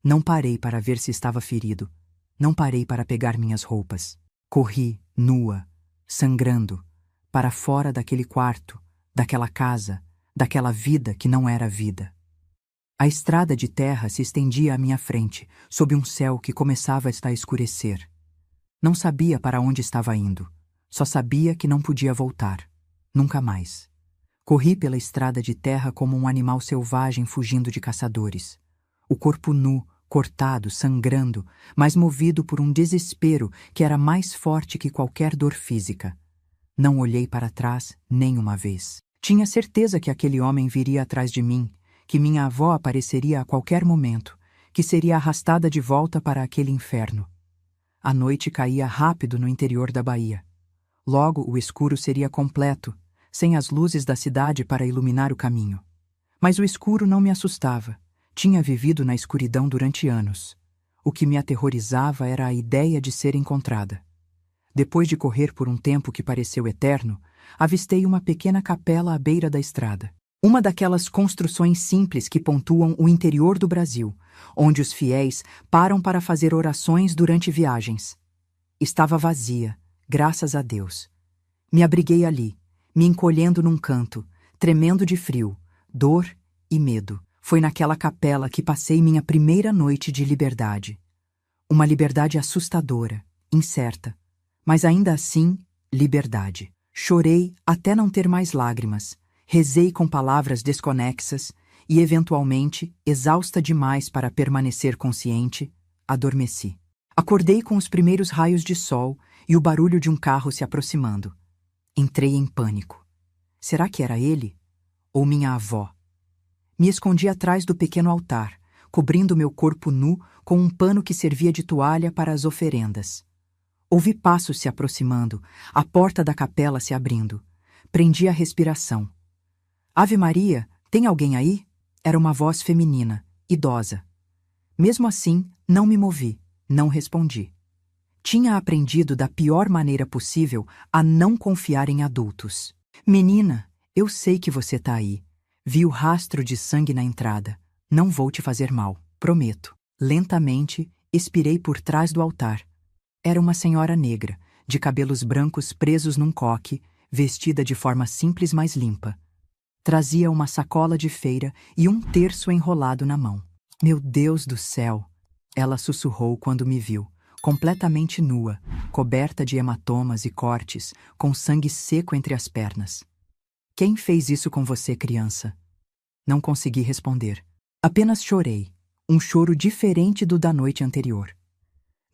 Não parei para ver se estava ferido. Não parei para pegar minhas roupas. Corri, nua, sangrando, para fora daquele quarto, daquela casa, daquela vida que não era vida. A estrada de terra se estendia à minha frente, sob um céu que começava a escurecer. Não sabia para onde estava indo. Só sabia que não podia voltar. Nunca mais. Corri pela estrada de terra como um animal selvagem fugindo de caçadores. O corpo nu, cortado, sangrando, mas movido por um desespero que era mais forte que qualquer dor física. Não olhei para trás nem uma vez. Tinha certeza que aquele homem viria atrás de mim, que minha avó apareceria a qualquer momento, que seria arrastada de volta para aquele inferno. A noite caía rápido no interior da Bahia. Logo o escuro seria completo, sem as luzes da cidade para iluminar o caminho. Mas o escuro não me assustava. Tinha vivido na escuridão durante anos. O que me aterrorizava era a ideia de ser encontrada. Depois de correr por um tempo que pareceu eterno, avistei uma pequena capela à beira da estrada. Uma daquelas construções simples que pontuam o interior do Brasil, onde os fiéis param para fazer orações durante viagens. Estava vazia, graças a Deus. Me abriguei ali, me encolhendo num canto, tremendo de frio, dor e medo. Foi naquela capela que passei minha primeira noite de liberdade. Uma liberdade assustadora, incerta, mas ainda assim, liberdade. Chorei até não ter mais lágrimas, rezei com palavras desconexas e, eventualmente, exausta demais para permanecer consciente, adormeci. Acordei com os primeiros raios de sol e o barulho de um carro se aproximando. Entrei em pânico. Será que era ele? Ou minha avó? Me escondi atrás do pequeno altar, cobrindo meu corpo nu com um pano que servia de toalha para as oferendas. Ouvi passos se aproximando, a porta da capela se abrindo. Prendi a respiração. Ave Maria, tem alguém aí? Era uma voz feminina, idosa. Mesmo assim, não me movi, não respondi. Tinha aprendido da pior maneira possível a não confiar em adultos. Menina, eu sei que você tá aí. Vi o rastro de sangue na entrada. Não vou te fazer mal, prometo. Lentamente, expirei por trás do altar. Era uma senhora negra, de cabelos brancos presos num coque, vestida de forma simples, mas limpa. Trazia uma sacola de feira e um terço enrolado na mão. Meu Deus do céu! Ela sussurrou quando me viu, completamente nua, coberta de hematomas e cortes, com sangue seco entre as pernas. Quem fez isso com você, criança? Não consegui responder. Apenas chorei, um choro diferente do da noite anterior.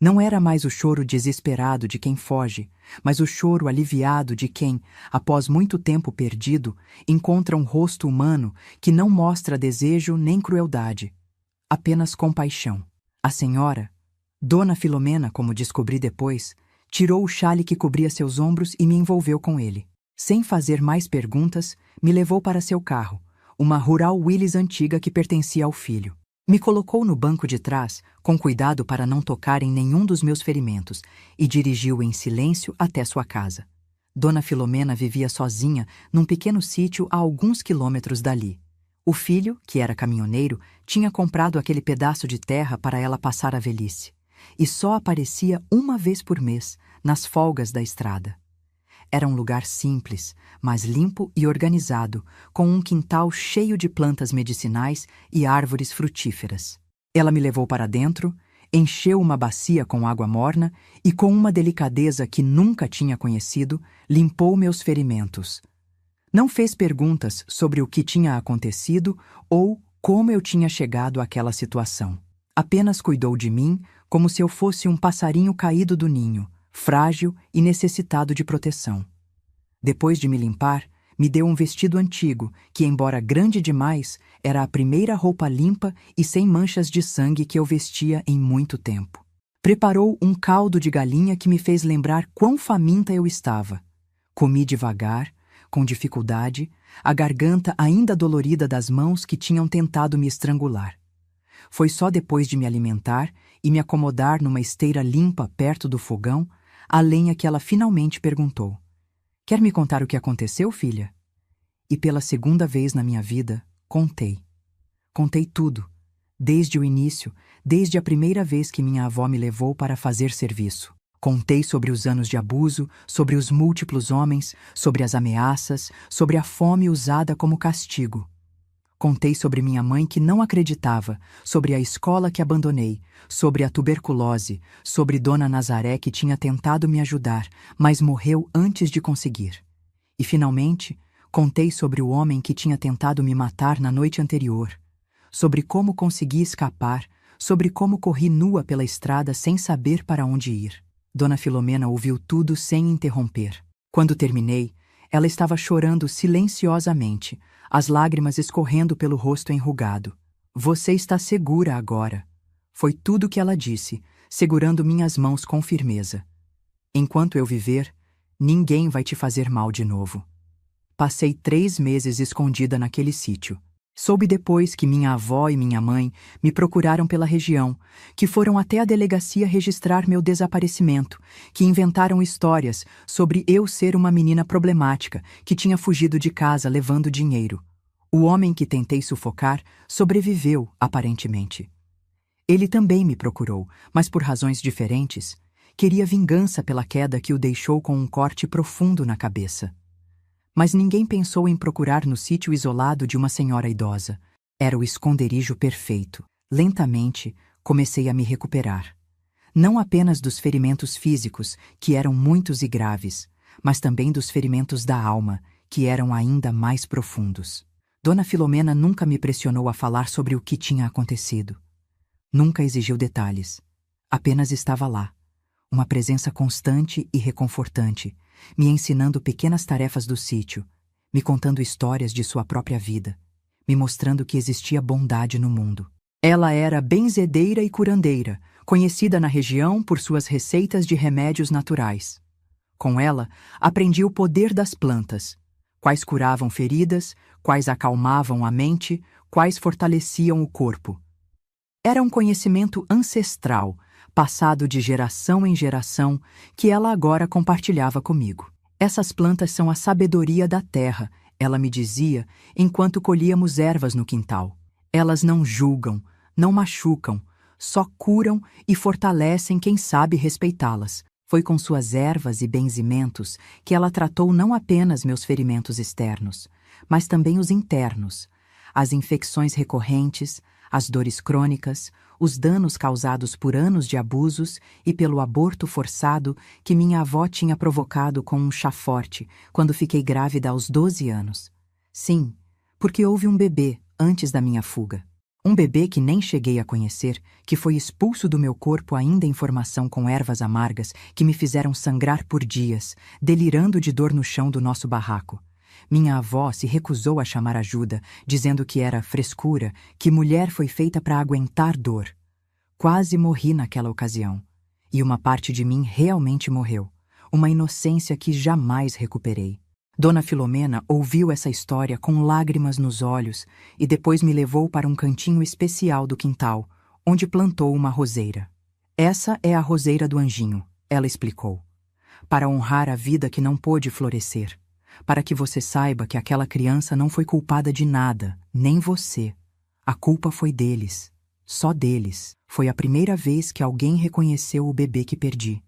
Não era mais o choro desesperado de quem foge, mas o choro aliviado de quem, após muito tempo perdido, encontra um rosto humano que não mostra desejo nem crueldade, apenas compaixão. A senhora, Dona Filomena, como descobri depois, tirou o xale que cobria seus ombros e me envolveu com ele. Sem fazer mais perguntas, me levou para seu carro, uma Rural Willys antiga que pertencia ao filho. Me colocou no banco de trás, com cuidado para não tocar em nenhum dos meus ferimentos, e dirigiu em silêncio até sua casa. Dona Filomena vivia sozinha num pequeno sítio a alguns quilômetros dali. O filho, que era caminhoneiro, tinha comprado aquele pedaço de terra para ela passar a velhice, e só aparecia uma vez por mês, nas folgas da estrada. Era um lugar simples, mas limpo e organizado, com um quintal cheio de plantas medicinais e árvores frutíferas. Ela me levou para dentro, encheu uma bacia com água morna e, com uma delicadeza que nunca tinha conhecido, limpou meus ferimentos. Não fez perguntas sobre o que tinha acontecido ou como eu tinha chegado àquela situação. Apenas cuidou de mim como se eu fosse um passarinho caído do ninho, frágil e necessitado de proteção. Depois de me limpar, me deu um vestido antigo que, embora grande demais, era a primeira roupa limpa e sem manchas de sangue que eu vestia em muito tempo. Preparou um caldo de galinha que me fez lembrar quão faminta eu estava. Comi devagar, com dificuldade, a garganta ainda dolorida das mãos que tinham tentado me estrangular. Foi só depois de me alimentar e me acomodar numa esteira limpa perto do fogão, a lenha, que ela finalmente perguntou: "Quer me contar o que aconteceu, filha?" E pela segunda vez na minha vida, contei. Contei tudo, desde o início, desde a primeira vez que minha avó me levou para fazer serviço. Contei sobre os anos de abuso, sobre os múltiplos homens, sobre as ameaças, sobre a fome usada como castigo. Contei sobre minha mãe que não acreditava, sobre a escola que abandonei, sobre a tuberculose, sobre Dona Nazaré que tinha tentado me ajudar, mas morreu antes de conseguir. E, finalmente, contei sobre o homem que tinha tentado me matar na noite anterior, sobre como consegui escapar, sobre como corri nua pela estrada sem saber para onde ir. Dona Filomena ouviu tudo sem interromper. Quando terminei, ela estava chorando silenciosamente, as lágrimas escorrendo pelo rosto enrugado. "Você está segura agora." Foi tudo o que ela disse, segurando minhas mãos com firmeza. "Enquanto eu viver, ninguém vai te fazer mal de novo." Passei 3 meses escondida naquele sítio. Soube depois que minha avó e minha mãe me procuraram pela região, que foram até a delegacia registrar meu desaparecimento, que inventaram histórias sobre eu ser uma menina problemática que tinha fugido de casa levando dinheiro. O homem que tentei sufocar sobreviveu, aparentemente. Ele também me procurou, mas por razões diferentes. Queria vingança pela queda que o deixou com um corte profundo na cabeça. Mas ninguém pensou em procurar no sítio isolado de uma senhora idosa. Era o esconderijo perfeito. Lentamente, comecei a me recuperar. Não apenas dos ferimentos físicos, que eram muitos e graves, mas também dos ferimentos da alma, que eram ainda mais profundos. Dona Filomena nunca me pressionou a falar sobre o que tinha acontecido. Nunca exigiu detalhes. Apenas estava lá, uma presença constante e reconfortante, me ensinando pequenas tarefas do sítio, me contando histórias de sua própria vida, me mostrando que existia bondade no mundo. Ela era benzedeira e curandeira, conhecida na região por suas receitas de remédios naturais. Com ela, aprendi o poder das plantas, quais curavam feridas, quais acalmavam a mente, quais fortaleciam o corpo. Era um conhecimento ancestral, passado de geração em geração, que ela agora compartilhava comigo. "Essas plantas são a sabedoria da terra", ela me dizia enquanto colhíamos ervas no quintal. "Elas não julgam, não machucam, só curam e fortalecem quem sabe respeitá-las. Foi com suas ervas e benzimentos que ela tratou não apenas meus ferimentos externos, mas também os internos, as infecções recorrentes, as dores crônicas, os danos causados por anos de abusos e pelo aborto forçado que minha avó tinha provocado com um chá forte quando fiquei grávida aos 12 anos. Sim, porque houve um bebê antes da minha fuga. Um bebê que nem cheguei a conhecer, que foi expulso do meu corpo ainda em formação com ervas amargas que me fizeram sangrar por dias, delirando de dor no chão do nosso barraco. Minha avó se recusou a chamar ajuda, dizendo que era frescura, que mulher foi feita para aguentar dor. Quase morri naquela ocasião. E uma parte de mim realmente morreu. Uma inocência que jamais recuperei. Dona Filomena ouviu essa história com lágrimas nos olhos e depois me levou para um cantinho especial do quintal, onde plantou uma roseira. Essa é a roseira do anjinho, ela explicou, para honrar a vida que não pôde florescer, para que você saiba que aquela criança não foi culpada de nada, nem você. A culpa foi deles, só deles. Foi a primeira vez que alguém reconheceu o bebê que perdi.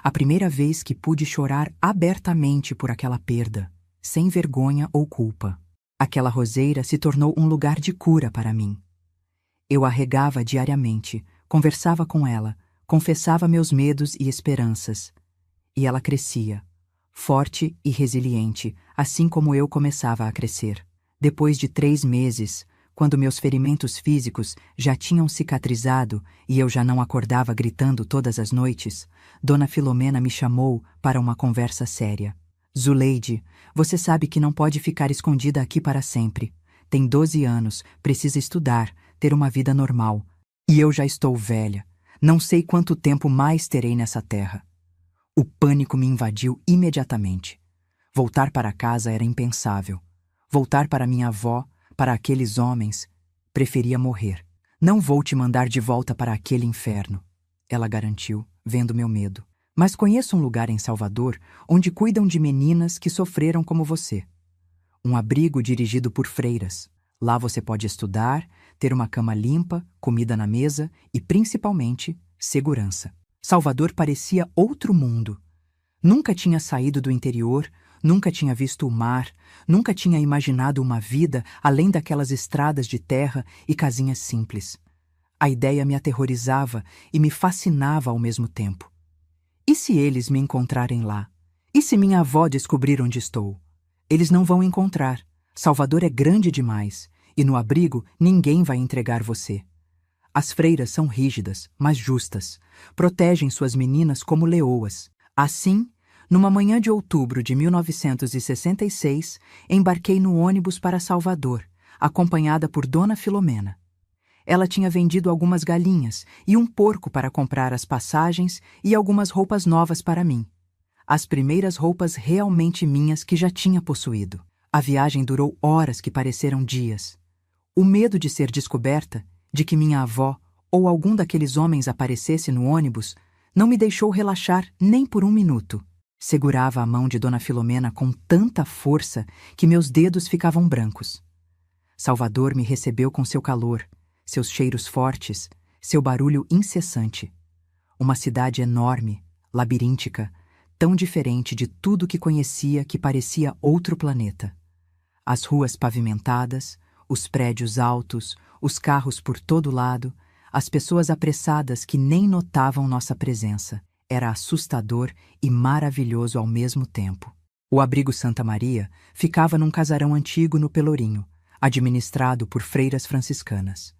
A primeira vez que pude chorar abertamente por aquela perda, sem vergonha ou culpa. Aquela roseira se tornou um lugar de cura para mim. Eu a regava diariamente, conversava com ela, confessava meus medos e esperanças. E ela crescia, forte e resiliente, assim como eu começava a crescer. Depois de 3 meses, quando meus ferimentos físicos já tinham cicatrizado e eu já não acordava gritando todas as noites, Dona Filomena me chamou para uma conversa séria. Zuleide, você sabe que não pode ficar escondida aqui para sempre. Tem 12 anos, precisa estudar, ter uma vida normal. E eu já estou velha. Não sei quanto tempo mais terei nessa terra. O pânico me invadiu imediatamente. Voltar para casa era impensável. Voltar para minha avó, para aqueles homens, preferia morrer. Não vou te mandar de volta para aquele inferno, ela garantiu, vendo meu medo. Mas conheço um lugar em Salvador onde cuidam de meninas que sofreram como você. Um abrigo dirigido por freiras. Lá você pode estudar, ter uma cama limpa, comida na mesa e, principalmente, segurança. Salvador parecia outro mundo. Nunca tinha saído do interior, nunca tinha visto o mar, nunca tinha imaginado uma vida além daquelas estradas de terra e casinhas simples. A ideia me aterrorizava e me fascinava ao mesmo tempo. E se eles me encontrarem lá? E se minha avó descobrir onde estou? Eles não vão encontrar. Salvador é grande demais, e no abrigo ninguém vai entregar você. As freiras são rígidas, mas justas. Protegem suas meninas como leoas. Assim, numa manhã de outubro de 1966, embarquei no ônibus para Salvador, acompanhada por Dona Filomena. Ela tinha vendido algumas galinhas e um porco para comprar as passagens e algumas roupas novas para mim. As primeiras roupas realmente minhas que já tinha possuído. A viagem durou horas que pareceram dias. O medo de ser descoberta, de que minha avó ou algum daqueles homens aparecesse no ônibus, não me deixou relaxar nem por um minuto. Segurava a mão de Dona Filomena com tanta força que meus dedos ficavam brancos. Salvador me recebeu com seu calor, seus cheiros fortes, seu barulho incessante. Uma cidade enorme, labiríntica, tão diferente de tudo que conhecia que parecia outro planeta. As ruas pavimentadas, os prédios altos, os carros por todo lado, as pessoas apressadas que nem notavam nossa presença. Era assustador e maravilhoso ao mesmo tempo. O abrigo Santa Maria ficava num casarão antigo no Pelourinho, administrado por freiras franciscanas.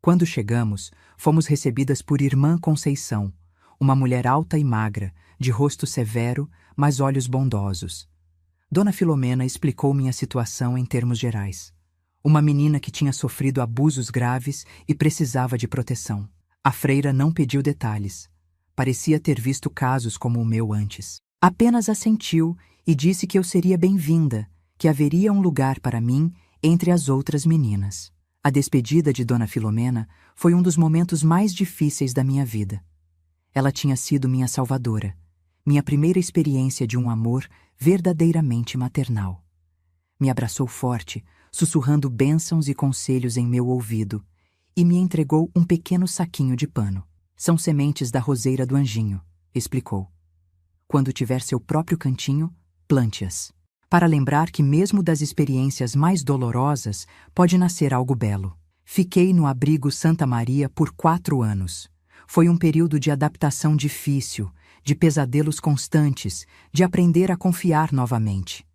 Quando chegamos, fomos recebidas por Irmã Conceição, uma mulher alta e magra, de rosto severo, mas olhos bondosos. Dona Filomena explicou minha situação em termos gerais. Uma menina que tinha sofrido abusos graves e precisava de proteção. A freira não pediu detalhes. Parecia ter visto casos como o meu antes. Apenas assentiu e disse que eu seria bem-vinda, que haveria um lugar para mim entre as outras meninas. A despedida de Dona Filomena foi um dos momentos mais difíceis da minha vida. Ela tinha sido minha salvadora, minha primeira experiência de um amor verdadeiramente maternal. Me abraçou forte, sussurrando bênçãos e conselhos em meu ouvido, e me entregou um pequeno saquinho de pano. São sementes da roseira do anjinho, explicou. Quando tiver seu próprio cantinho, plante-as. Para lembrar que mesmo das experiências mais dolorosas pode nascer algo belo. Fiquei no abrigo Santa Maria por 4 anos. Foi um período de adaptação difícil, de pesadelos constantes, de aprender a confiar novamente.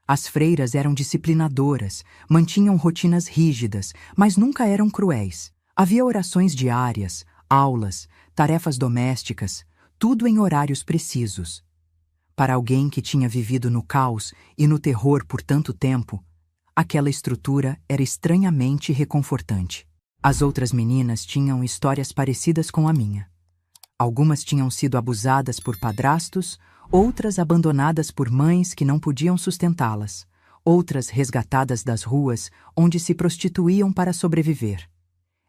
As freiras eram disciplinadoras, mantinham rotinas rígidas, mas nunca eram cruéis. Havia orações diárias, aulas, tarefas domésticas, tudo em horários precisos. Para alguém que tinha vivido no caos e no terror por tanto tempo, aquela estrutura era estranhamente reconfortante. As outras meninas tinham histórias parecidas com a minha. Algumas tinham sido abusadas por padrastos, outras abandonadas por mães que não podiam sustentá-las, outras resgatadas das ruas onde se prostituíam para sobreviver.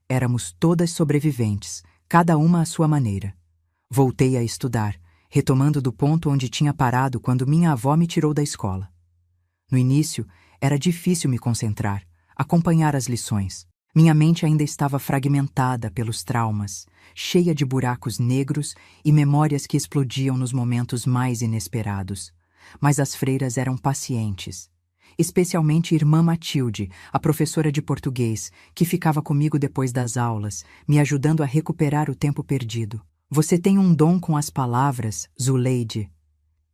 Éramos todas sobreviventes, cada uma à sua maneira. Voltei a estudar, retomando do ponto onde tinha parado quando minha avó me tirou da escola. No início, era difícil me concentrar, acompanhar as lições. Minha mente ainda estava fragmentada pelos traumas, cheia de buracos negros e memórias que explodiam nos momentos mais inesperados. Mas as freiras eram pacientes. Especialmente irmã Matilde, a professora de português, que ficava comigo depois das aulas, me ajudando a recuperar o tempo perdido. Você tem um dom com as palavras, Zuleide.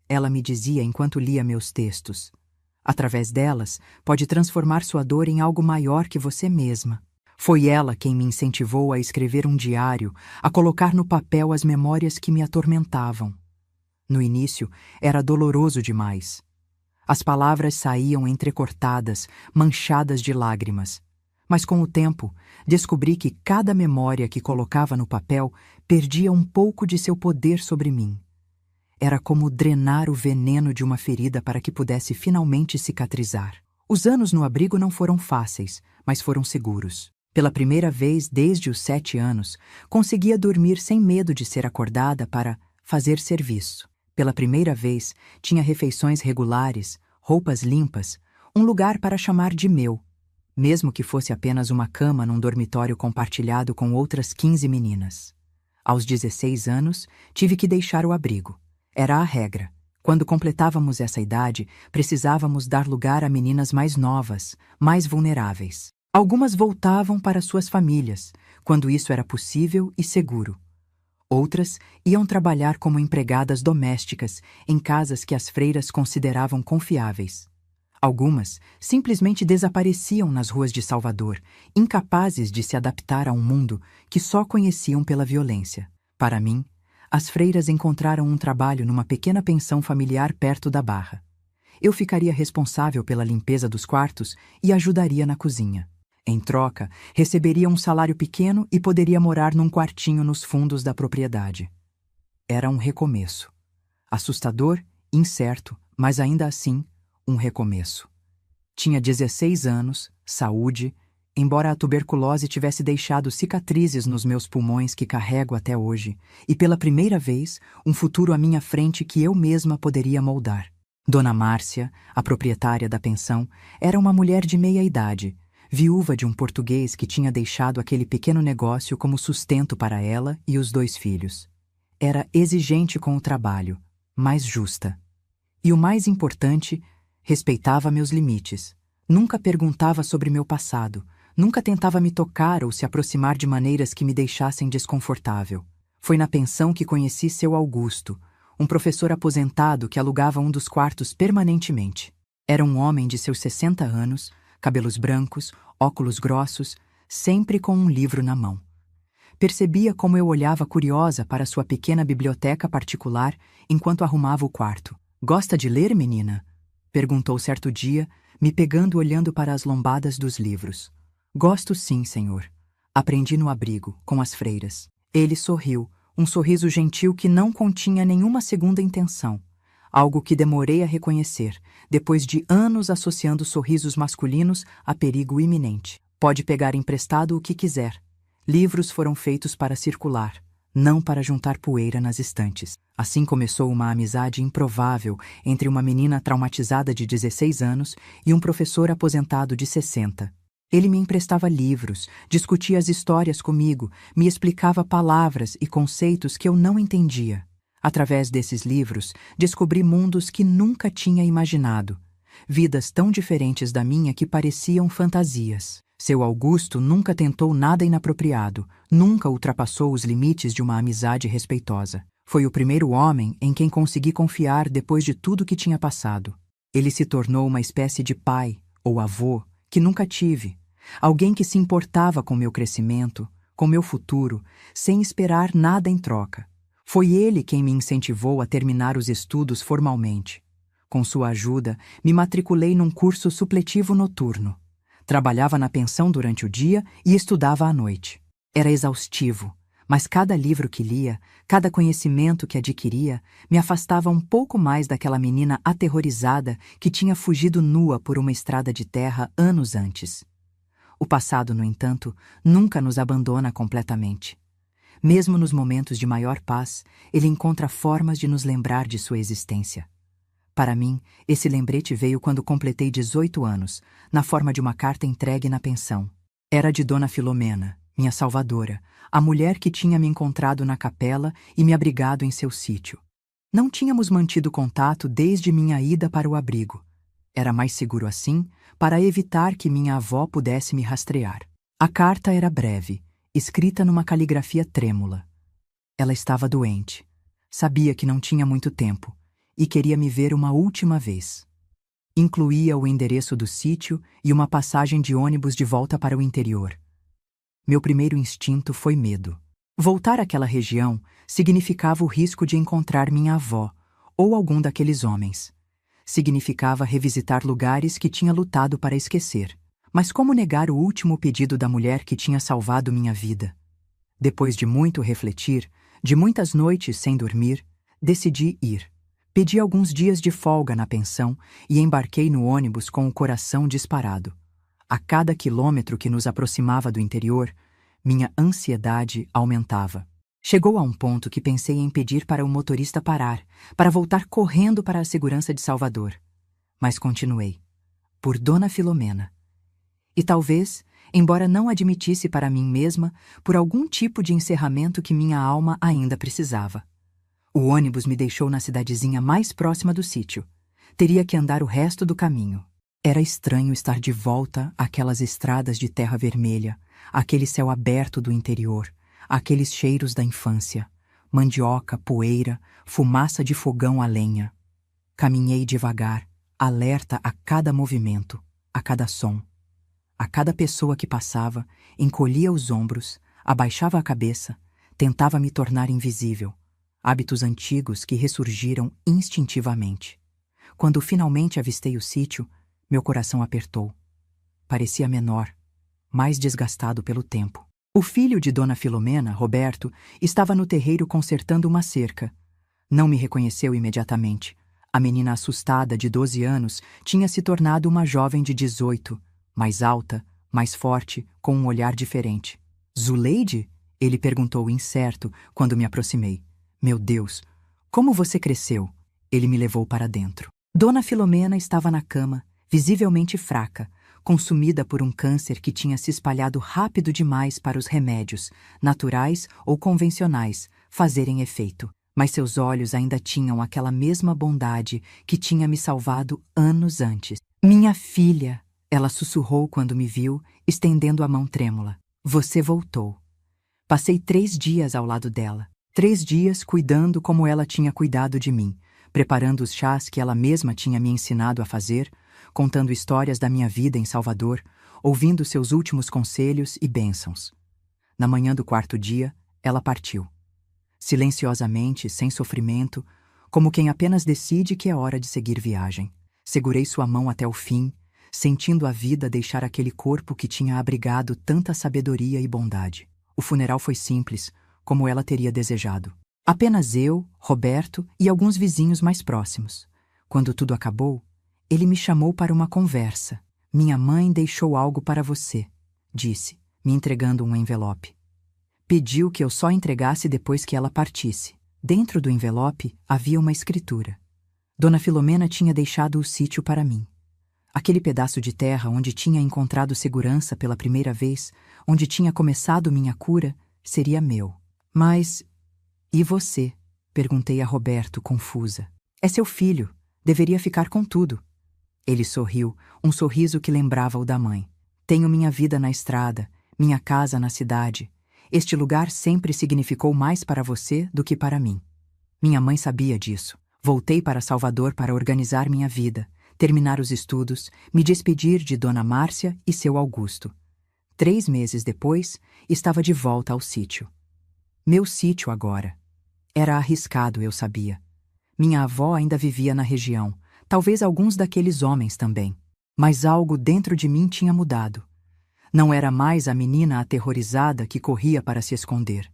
Ela me dizia enquanto lia meus textos. Através delas, pode transformar sua dor em algo maior que você mesma. Foi ela quem me incentivou a escrever um diário, a colocar no papel as memórias que me atormentavam. No início, era doloroso demais. As palavras saíam entrecortadas, manchadas de lágrimas. Mas com o tempo, descobri que cada memória que colocava no papel perdia um pouco de seu poder sobre mim. Era como drenar o veneno de uma ferida para que pudesse finalmente cicatrizar. Os anos no abrigo não foram fáceis, mas foram seguros. Pela primeira vez desde os 7 anos, conseguia dormir sem medo de ser acordada para fazer serviço. Pela primeira vez, tinha refeições regulares, roupas limpas, um lugar para chamar de meu, mesmo que fosse apenas uma cama num dormitório compartilhado com outras 15 meninas. Aos 16 anos, tive que deixar o abrigo. Era a regra. Quando completávamos essa idade, precisávamos dar lugar a meninas mais novas, mais vulneráveis. Algumas voltavam para suas famílias, quando isso era possível e seguro. Outras iam trabalhar como empregadas domésticas em casas que as freiras consideravam confiáveis. Algumas simplesmente desapareciam nas ruas de Salvador, incapazes de se adaptar a um mundo que só conheciam pela violência. Para mim, as freiras encontraram um trabalho numa pequena pensão familiar perto da Barra. Eu ficaria responsável pela limpeza dos quartos e ajudaria na cozinha. Em troca, receberia um salário pequeno e poderia morar num quartinho nos fundos da propriedade. Era um recomeço. Assustador, incerto, mas ainda assim, um recomeço. Tinha 16 anos, saúde, embora a tuberculose tivesse deixado cicatrizes nos meus pulmões que carrego até hoje, e pela primeira vez, um futuro à minha frente que eu mesma poderia moldar. Dona Márcia, a proprietária da pensão, era uma mulher de meia idade, viúva de um português que tinha deixado aquele pequeno negócio como sustento para ela e os 2 filhos. Era exigente com o trabalho, mas justa. E o mais importante, respeitava meus limites. Nunca perguntava sobre meu passado, nunca tentava me tocar ou se aproximar de maneiras que me deixassem desconfortável. Foi na pensão que conheci seu Augusto, um professor aposentado que alugava um dos quartos permanentemente. Era um homem de seus 60 anos, cabelos brancos, óculos grossos, sempre com um livro na mão. Percebia como eu olhava curiosa para sua pequena biblioteca particular enquanto arrumava o quarto. "Gosta de ler, menina?" perguntou certo dia, me pegando olhando para as lombadas dos livros. "Gosto sim, senhor. Aprendi no abrigo, com as freiras." Ele sorriu, um sorriso gentil que não continha nenhuma segunda intenção. Algo que demorei a reconhecer, depois de anos associando sorrisos masculinos a perigo iminente. "Pode pegar emprestado o que quiser. Livros foram feitos para circular, não para juntar poeira nas estantes." Assim começou uma amizade improvável entre uma menina traumatizada de 16 anos e um professor aposentado de 60. Ele me emprestava livros, discutia as histórias comigo, me explicava palavras e conceitos que eu não entendia. Através desses livros, descobri mundos que nunca tinha imaginado. Vidas tão diferentes da minha que pareciam fantasias. Seu Augusto nunca tentou nada inapropriado, nunca ultrapassou os limites de uma amizade respeitosa. Foi o primeiro homem em quem consegui confiar depois de tudo que tinha passado. Ele se tornou uma espécie de pai, ou avô, que nunca tive. Alguém que se importava com meu crescimento, com meu futuro, sem esperar nada em troca. Foi ele quem me incentivou a terminar os estudos formalmente. Com sua ajuda, me matriculei num curso supletivo noturno. Trabalhava na pensão durante o dia e estudava à noite. Era exaustivo, mas cada livro que lia, cada conhecimento que adquiria, me afastava um pouco mais daquela menina aterrorizada que tinha fugido nua por uma estrada de terra anos antes. O passado, no entanto, nunca nos abandona completamente. Mesmo nos momentos de maior paz, ele encontra formas de nos lembrar de sua existência. Para mim, esse lembrete veio quando completei 18 anos, na forma de uma carta entregue na pensão. Era de Dona Filomena, minha salvadora, a mulher que tinha me encontrado na capela e me abrigado em seu sítio. Não tínhamos mantido contato desde minha ida para o abrigo. Era mais seguro assim, para evitar que minha avó pudesse me rastrear. A carta era breve, escrita numa caligrafia trêmula. Ela estava doente. Sabia que não tinha muito tempo e queria me ver uma última vez. Incluía o endereço do sítio e uma passagem de ônibus de volta para o interior. Meu primeiro instinto foi medo. Voltar àquela região significava o risco de encontrar minha avó ou algum daqueles homens. Significava revisitar lugares que tinha lutado para esquecer. Mas como negar o último pedido da mulher que tinha salvado minha vida? Depois de muito refletir, de muitas noites sem dormir, decidi ir. Pedi alguns dias de folga na pensão e embarquei no ônibus com o coração disparado. A cada quilômetro que nos aproximava do interior, minha ansiedade aumentava. Chegou a um ponto que pensei em pedir para o motorista parar, para voltar correndo para a segurança de Salvador. Mas continuei. Por Dona Filomena. E talvez, embora não admitisse para mim mesma, por algum tipo de encerramento que minha alma ainda precisava. O ônibus me deixou na cidadezinha mais próxima do sítio. Teria que andar o resto do caminho. Era estranho estar de volta àquelas estradas de terra vermelha, aquele céu aberto do interior, aqueles cheiros da infância, mandioca, poeira, fumaça de fogão a lenha. Caminhei devagar, alerta a cada movimento, a cada som. A cada pessoa que passava, encolhia os ombros, abaixava a cabeça, tentava me tornar invisível. Hábitos antigos que ressurgiram instintivamente. Quando finalmente avistei o sítio, meu coração apertou. Parecia menor, mais desgastado pelo tempo. O filho de Dona Filomena, Roberto, estava no terreiro consertando uma cerca. Não me reconheceu imediatamente. A menina assustada de 12 anos tinha se tornado uma jovem de 18, mais alta, mais forte, com um olhar diferente. Zuleide? Ele perguntou incerto quando me aproximei. Meu Deus, como você cresceu? Ele me levou para dentro. Dona Filomena estava na cama, visivelmente fraca, consumida por um câncer que tinha se espalhado rápido demais para os remédios, naturais ou convencionais, fazerem efeito. Mas seus olhos ainda tinham aquela mesma bondade que tinha me salvado anos antes. Minha filha, ela sussurrou quando me viu, estendendo a mão trêmula. Você voltou. Passei 3 dias ao lado dela. 3 dias cuidando como ela tinha cuidado de mim, preparando os chás que ela mesma tinha me ensinado a fazer, contando histórias da minha vida em Salvador, ouvindo seus últimos conselhos e bênçãos. Na manhã do 4º dia, ela partiu. Silenciosamente, sem sofrimento, como quem apenas decide que é hora de seguir viagem. Segurei sua mão até o fim, sentindo a vida deixar aquele corpo que tinha abrigado tanta sabedoria e bondade. O funeral foi simples, como ela teria desejado. Apenas eu, Roberto e alguns vizinhos mais próximos. Quando tudo acabou, ele me chamou para uma conversa. Minha mãe deixou algo para você, disse, me entregando um envelope. Pediu que eu só entregasse depois que ela partisse. Dentro do envelope havia uma escritura. Dona Filomena tinha deixado o sítio para mim. Aquele pedaço de terra onde tinha encontrado segurança pela primeira vez, onde tinha começado minha cura, seria meu. Mas, e você? Perguntei a Roberto, confusa. É seu filho, deveria ficar com tudo. Ele sorriu, um sorriso que lembrava o da mãe. Tenho minha vida na estrada, minha casa na cidade. Este lugar sempre significou mais para você do que para mim. Minha mãe sabia disso. Voltei para Salvador para organizar minha vida, terminar os estudos, me despedir de Dona Márcia e seu Augusto. 3 meses depois, estava de volta ao sítio. Meu sítio agora. Era arriscado, eu sabia. Minha avó ainda vivia na região, talvez alguns daqueles homens também. Mas algo dentro de mim tinha mudado. Não era mais a menina aterrorizada que corria para se esconder.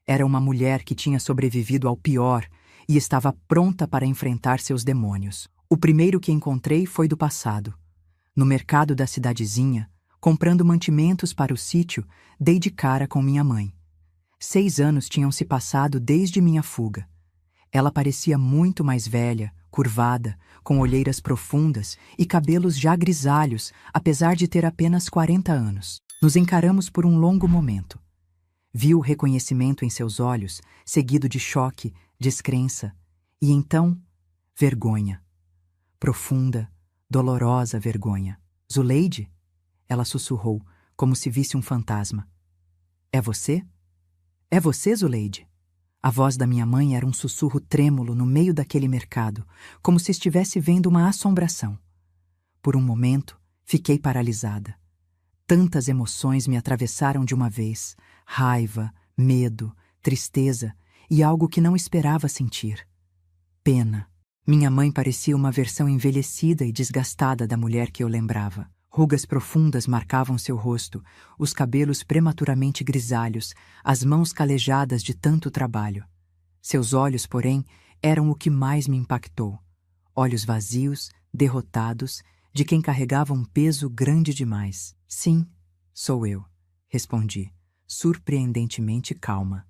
Era uma mulher que tinha sobrevivido ao pior e estava pronta para enfrentar seus demônios. O primeiro que encontrei foi do passado. No mercado da cidadezinha, comprando mantimentos para o sítio, dei de cara com minha mãe. 6 anos tinham se passado desde minha fuga. Ela parecia muito mais velha, curvada, com olheiras profundas e cabelos já grisalhos, apesar de ter apenas 40 anos. Nos encaramos por um longo momento. Vi o reconhecimento em seus olhos, seguido de choque, descrença, e então, vergonha. Profunda, dolorosa vergonha. Zuleide? Ela sussurrou, como se visse um fantasma. É você? É você, Zuleide? A voz da minha mãe era um sussurro trêmulo no meio daquele mercado, como se estivesse vendo uma assombração. Por um momento, fiquei paralisada. Tantas emoções me atravessaram de uma vez: raiva, medo, tristeza e algo que não esperava sentir. Pena. Minha mãe parecia uma versão envelhecida e desgastada da mulher que eu lembrava. Rugas profundas marcavam seu rosto, os cabelos prematuramente grisalhos, as mãos calejadas de tanto trabalho. Seus olhos, porém, eram o que mais me impactou. Olhos vazios, derrotados, de quem carregava um peso grande demais. Sim, sou eu, respondi, surpreendentemente calma.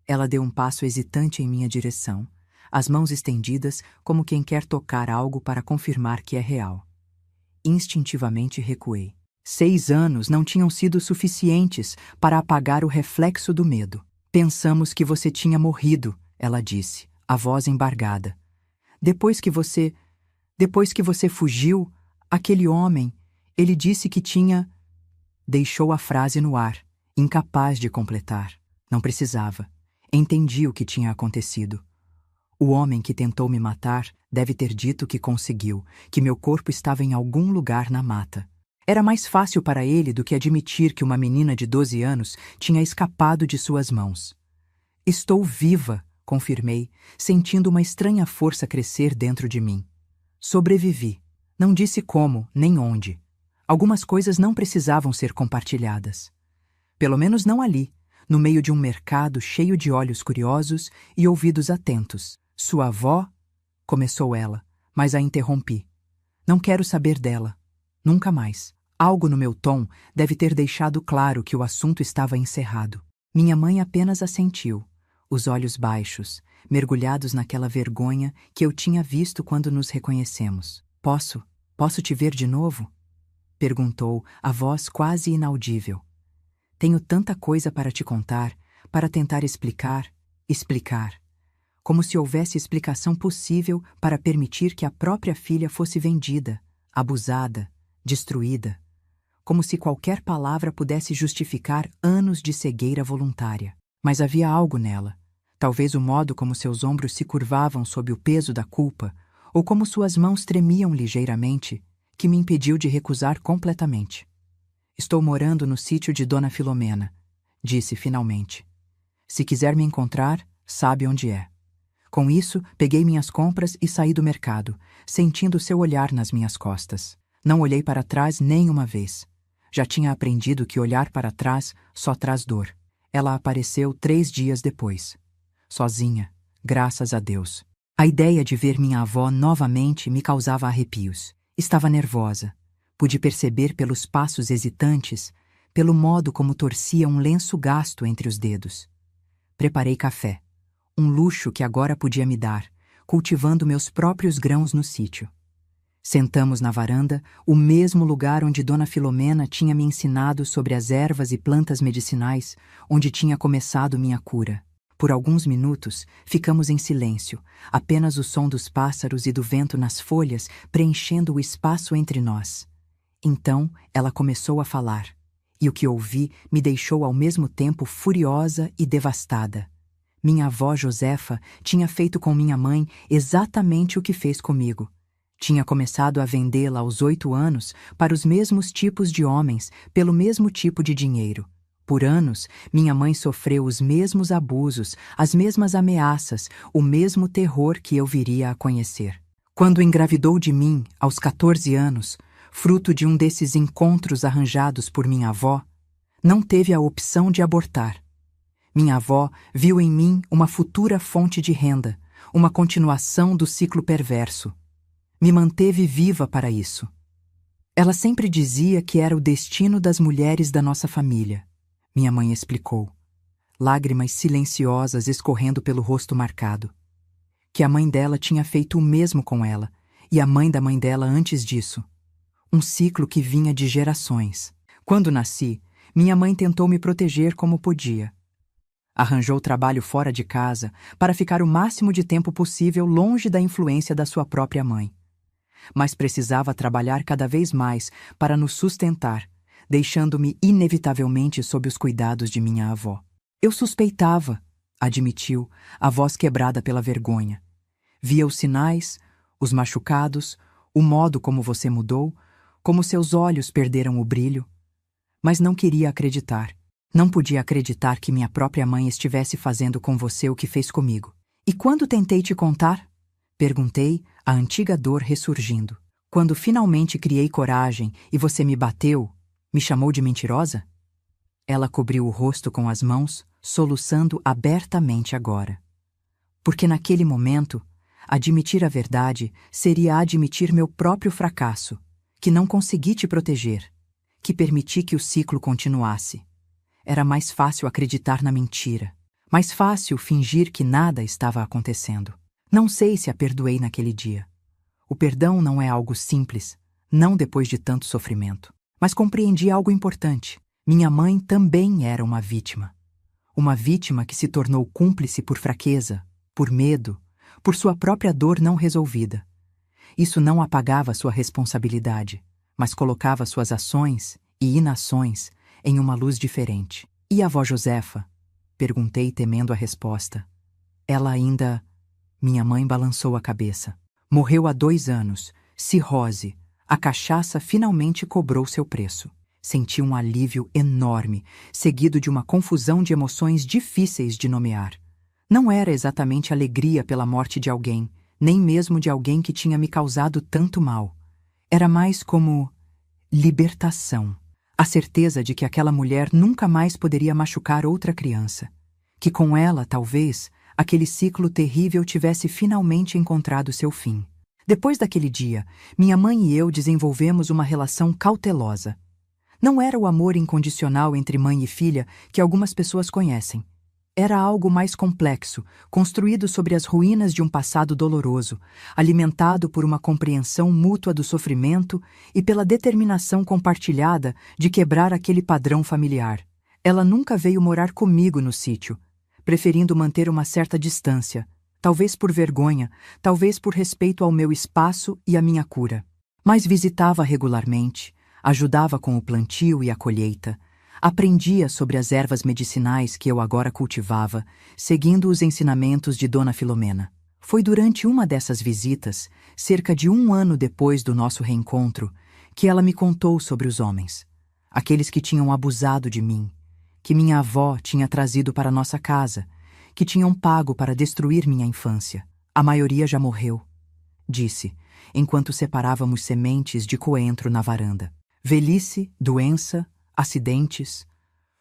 Ela deu um passo hesitante em minha direção, as mãos estendidas como quem quer tocar algo para confirmar que é real. Instintivamente recuei. 6 anos não tinham sido suficientes para apagar o reflexo do medo. Pensamos que você tinha morrido, ela disse, a voz embargada. Depois que você fugiu, aquele homem, ele disse que tinha... Deixou a frase no ar, incapaz de completar. Não precisava. Entendi o que tinha acontecido. O homem que tentou me matar deve ter dito que conseguiu, que meu corpo estava em algum lugar na mata. Era mais fácil para ele do que admitir que uma menina de 12 anos tinha escapado de suas mãos. Estou viva, confirmei, sentindo uma estranha força crescer dentro de mim. Sobrevivi. Não disse como, nem onde. Algumas coisas não precisavam ser compartilhadas. Pelo menos não ali, no meio de um mercado cheio de olhos curiosos e ouvidos atentos. Sua avó? Começou ela, mas a interrompi. Não quero saber dela. Nunca mais. Algo no meu tom deve ter deixado claro que o assunto estava encerrado. Minha mãe apenas assentiu, os olhos baixos, mergulhados naquela vergonha que eu tinha visto quando nos reconhecemos. Posso te ver de novo? Perguntou, a voz quase inaudível. Tenho tanta coisa para te contar, para tentar explicar. Como se houvesse explicação possível para permitir que a própria filha fosse vendida, abusada, destruída. Como se qualquer palavra pudesse justificar anos de cegueira voluntária. Mas havia algo nela. Talvez o modo como seus ombros se curvavam sob o peso da culpa, ou como suas mãos tremiam ligeiramente, que me impediu de recusar completamente. Estou morando no sítio de Dona Filomena, disse finalmente. Se quiser me encontrar, sabe onde é. Com isso, peguei minhas compras e saí do mercado, sentindo seu olhar nas minhas costas. Não olhei para trás nem uma vez. Já tinha aprendido que olhar para trás só traz dor. Ela apareceu 3 dias depois. Sozinha, graças a Deus. A ideia de ver minha avó novamente me causava arrepios. Estava nervosa. Pude perceber pelos passos hesitantes, pelo modo como torcia um lenço gasto entre os dedos. Preparei café. Um luxo que agora podia me dar, cultivando meus próprios grãos no sítio. Sentamos na varanda, o mesmo lugar onde Dona Filomena tinha me ensinado sobre as ervas e plantas medicinais, onde tinha começado minha cura. Por alguns minutos, ficamos em silêncio, apenas o som dos pássaros e do vento nas folhas preenchendo o espaço entre nós. Então, ela começou a falar, e o que ouvi me deixou ao mesmo tempo furiosa e devastada. Minha avó Josefa tinha feito com minha mãe exatamente o que fez comigo. Tinha começado a vendê-la aos 8 anos para os mesmos tipos de homens, pelo mesmo tipo de dinheiro. Por anos, minha mãe sofreu os mesmos abusos, as mesmas ameaças, o mesmo terror que eu viria a conhecer. Quando engravidou de mim, aos 14 anos, fruto de um desses encontros arranjados por minha avó, não teve a opção de abortar. Minha avó viu em mim uma futura fonte de renda, uma continuação do ciclo perverso. Me manteve viva para isso. Ela sempre dizia que era o destino das mulheres da nossa família. Minha mãe explicou, lágrimas silenciosas escorrendo pelo rosto marcado. Que a mãe dela tinha feito o mesmo com ela, e a mãe da mãe dela antes disso. Um ciclo que vinha de gerações. Quando nasci, minha mãe tentou me proteger como podia. Arranjou trabalho fora de casa para ficar o máximo de tempo possível longe da influência da sua própria mãe. Mas precisava trabalhar cada vez mais para nos sustentar, deixando-me inevitavelmente sob os cuidados de minha avó. Eu suspeitava, admitiu, a voz quebrada pela vergonha. Via os sinais, os machucados, o modo como você mudou, como seus olhos perderam o brilho. Mas não queria acreditar. Não podia acreditar que minha própria mãe estivesse fazendo com você o que fez comigo. E quando tentei te contar? Perguntei, a antiga dor ressurgindo. Quando finalmente criei coragem e você me bateu, me chamou de mentirosa? Ela cobriu o rosto com as mãos, soluçando abertamente agora. Porque naquele momento, admitir a verdade seria admitir meu próprio fracasso, que não consegui te proteger, que permiti que o ciclo continuasse. Era mais fácil acreditar na mentira, mais fácil fingir que nada estava acontecendo. Não sei se a perdoei naquele dia. O perdão não é algo simples, não depois de tanto sofrimento. Mas compreendi algo importante. Minha mãe também era uma vítima. Uma vítima que se tornou cúmplice por fraqueza, por medo, por sua própria dor não resolvida. Isso não apagava sua responsabilidade, mas colocava suas ações e inações em uma luz diferente. E a avó Josefa? Perguntei temendo a resposta. Ela ainda... Minha mãe balançou a cabeça. Morreu há 2 anos, cirrose. A cachaça finalmente cobrou seu preço. Senti um alívio enorme, seguido de uma confusão de emoções difíceis de nomear. Não era exatamente alegria pela morte de alguém, nem mesmo de alguém que tinha me causado tanto mal. Era mais como libertação. A certeza de que aquela mulher nunca mais poderia machucar outra criança. Que com ela, talvez, aquele ciclo terrível tivesse finalmente encontrado seu fim. Depois daquele dia, minha mãe e eu desenvolvemos uma relação cautelosa. Não era o amor incondicional entre mãe e filha que algumas pessoas conhecem. Era algo mais complexo, construído sobre as ruínas de um passado doloroso, alimentado por uma compreensão mútua do sofrimento e pela determinação compartilhada de quebrar aquele padrão familiar. Ela nunca veio morar comigo no sítio, preferindo manter uma certa distância, talvez por vergonha, talvez por respeito ao meu espaço e à minha cura. Mas visitava regularmente, ajudava com o plantio e a colheita, aprendia sobre as ervas medicinais que eu agora cultivava, seguindo os ensinamentos de Dona Filomena. Foi durante uma dessas visitas, cerca de 1 ano depois do nosso reencontro, que ela me contou sobre os homens, aqueles que tinham abusado de mim, que minha avó tinha trazido para nossa casa, que tinham pago para destruir minha infância. A maioria já morreu, disse, enquanto separávamos sementes de coentro na varanda. Velhice, doença, acidentes.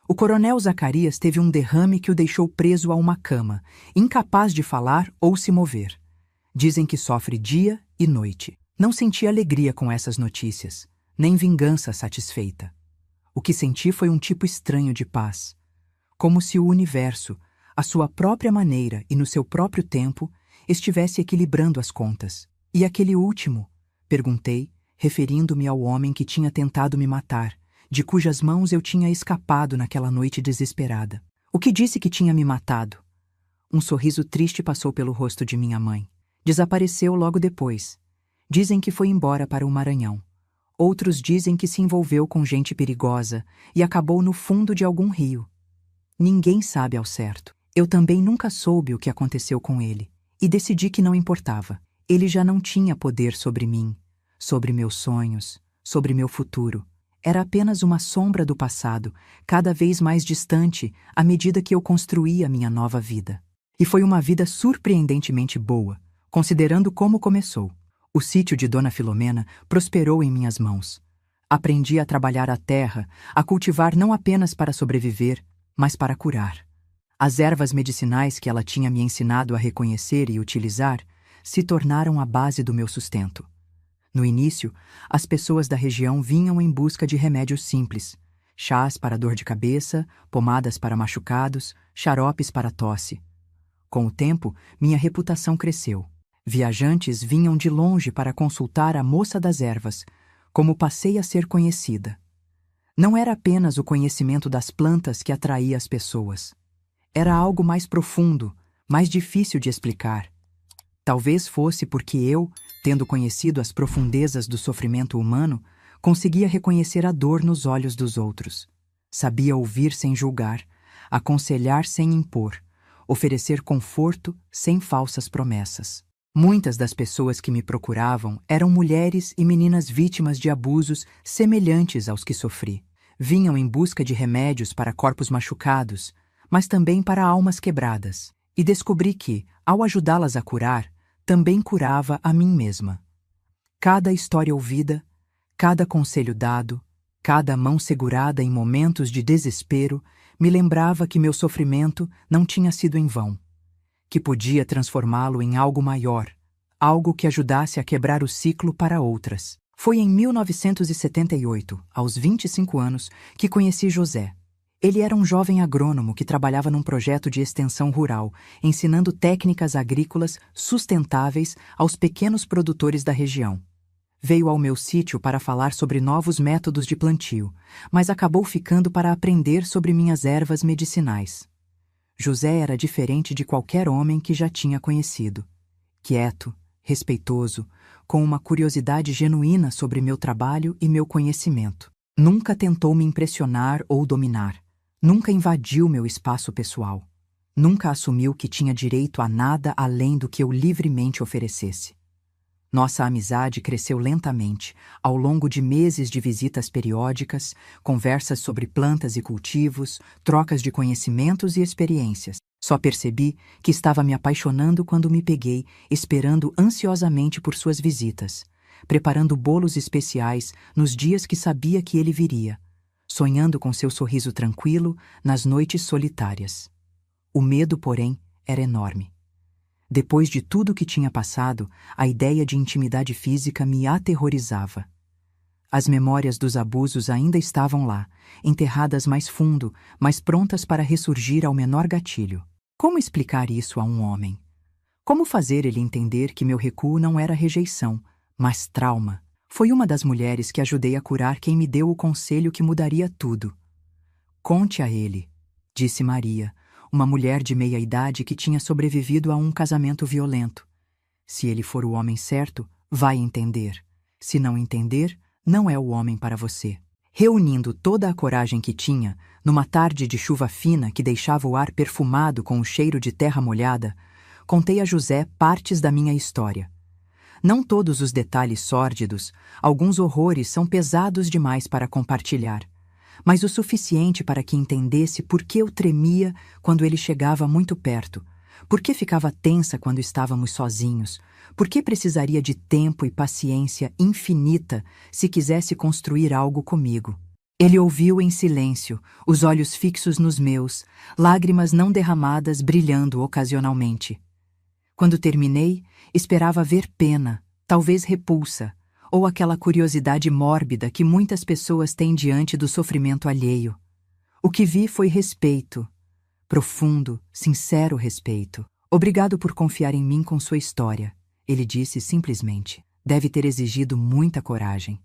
O coronel Zacarias teve um derrame que o deixou preso a uma cama, incapaz de falar ou se mover. Dizem que sofre dia e noite. Não senti alegria com essas notícias, nem vingança satisfeita. O que senti foi um tipo estranho de paz, como se o universo, à sua própria maneira e no seu próprio tempo, estivesse equilibrando as contas. E aquele último, Perguntei, referindo-me ao homem que tinha tentado me matar, de cujas mãos eu tinha escapado naquela noite desesperada. O que disse que tinha me matado? Um sorriso triste passou pelo rosto de minha mãe. Desapareceu logo depois. Dizem que foi embora para o Maranhão. Outros dizem que se envolveu com gente perigosa e acabou no fundo de algum rio. Ninguém sabe ao certo. Eu também nunca soube o que aconteceu com ele, e decidi que não importava. Ele já não tinha poder sobre mim, sobre meus sonhos, sobre meu futuro. Era apenas uma sombra do passado, cada vez mais distante à medida que eu construía minha nova vida. E foi uma vida surpreendentemente boa, considerando como começou. O sítio de Dona Filomena prosperou em minhas mãos. Aprendi a trabalhar a terra, a cultivar não apenas para sobreviver, mas para curar. As ervas medicinais que ela tinha me ensinado a reconhecer e utilizar se tornaram a base do meu sustento. No início, as pessoas da região vinham em busca de remédios simples: chás para dor de cabeça, pomadas para machucados, xaropes para tosse. Com o tempo, minha reputação cresceu. Viajantes vinham de longe para consultar a moça das ervas, como passei a ser conhecida. Não era apenas o conhecimento das plantas que atraía as pessoas. Era algo mais profundo, mais difícil de explicar. Talvez fosse porque eu, tendo conhecido as profundezas do sofrimento humano, conseguia reconhecer a dor nos olhos dos outros. Sabia ouvir sem julgar, aconselhar sem impor, oferecer conforto sem falsas promessas. Muitas das pessoas que me procuravam eram mulheres e meninas vítimas de abusos semelhantes aos que sofri. Vinham em busca de remédios para corpos machucados, mas também para almas quebradas, e descobri que, ao ajudá-las a curar, também curava a mim mesma. Cada história ouvida, cada conselho dado, cada mão segurada em momentos de desespero, me lembrava que meu sofrimento não tinha sido em vão, que podia transformá-lo em algo maior, algo que ajudasse a quebrar o ciclo para outras. Foi em 1978, aos 25 anos, que conheci José. Ele era um jovem agrônomo que trabalhava num projeto de extensão rural, ensinando técnicas agrícolas sustentáveis aos pequenos produtores da região. Veio ao meu sítio para falar sobre novos métodos de plantio, mas acabou ficando para aprender sobre minhas ervas medicinais. José era diferente de qualquer homem que já tinha conhecido. Quieto, respeitoso, com uma curiosidade genuína sobre meu trabalho e meu conhecimento. Nunca tentou me impressionar ou dominar. Nunca invadiu meu espaço pessoal. Nunca assumiu que tinha direito a nada além do que eu livremente oferecesse. Nossa amizade cresceu lentamente, ao longo de meses de visitas periódicas, conversas sobre plantas e cultivos, trocas de conhecimentos e experiências. Só percebi que estava me apaixonando quando me peguei, esperando ansiosamente por suas visitas, preparando bolos especiais nos dias que sabia que ele viria, sonhando com seu sorriso tranquilo nas noites solitárias. O medo, porém, era enorme. Depois de tudo o que tinha passado, a ideia de intimidade física me aterrorizava. As memórias dos abusos ainda estavam lá, enterradas mais fundo, mas prontas para ressurgir ao menor gatilho. Como explicar isso a um homem? Como fazer ele entender que meu recuo não era rejeição, mas trauma? Foi uma das mulheres que ajudei a curar quem me deu o conselho que mudaria tudo. Conte a ele, disse Maria, uma mulher de meia-idade que tinha sobrevivido a um casamento violento. Se ele for o homem certo, vai entender. Se não entender, não é o homem para você. Reunindo toda a coragem que tinha, numa tarde de chuva fina que deixava o ar perfumado com o cheiro de terra molhada, contei a José partes da minha história. Não todos os detalhes sórdidos, alguns horrores são pesados demais para compartilhar, mas o suficiente para que entendesse por que eu tremia quando ele chegava muito perto, por que ficava tensa quando estávamos sozinhos, por que precisaria de tempo e paciência infinita se quisesse construir algo comigo. Ele ouviu em silêncio, os olhos fixos nos meus, lágrimas não derramadas brilhando ocasionalmente. Quando terminei, esperava ver pena, talvez repulsa, ou aquela curiosidade mórbida que muitas pessoas têm diante do sofrimento alheio. O que vi foi respeito, profundo, sincero respeito. Obrigado por confiar em mim com sua história, ele disse simplesmente. Deve ter exigido muita coragem.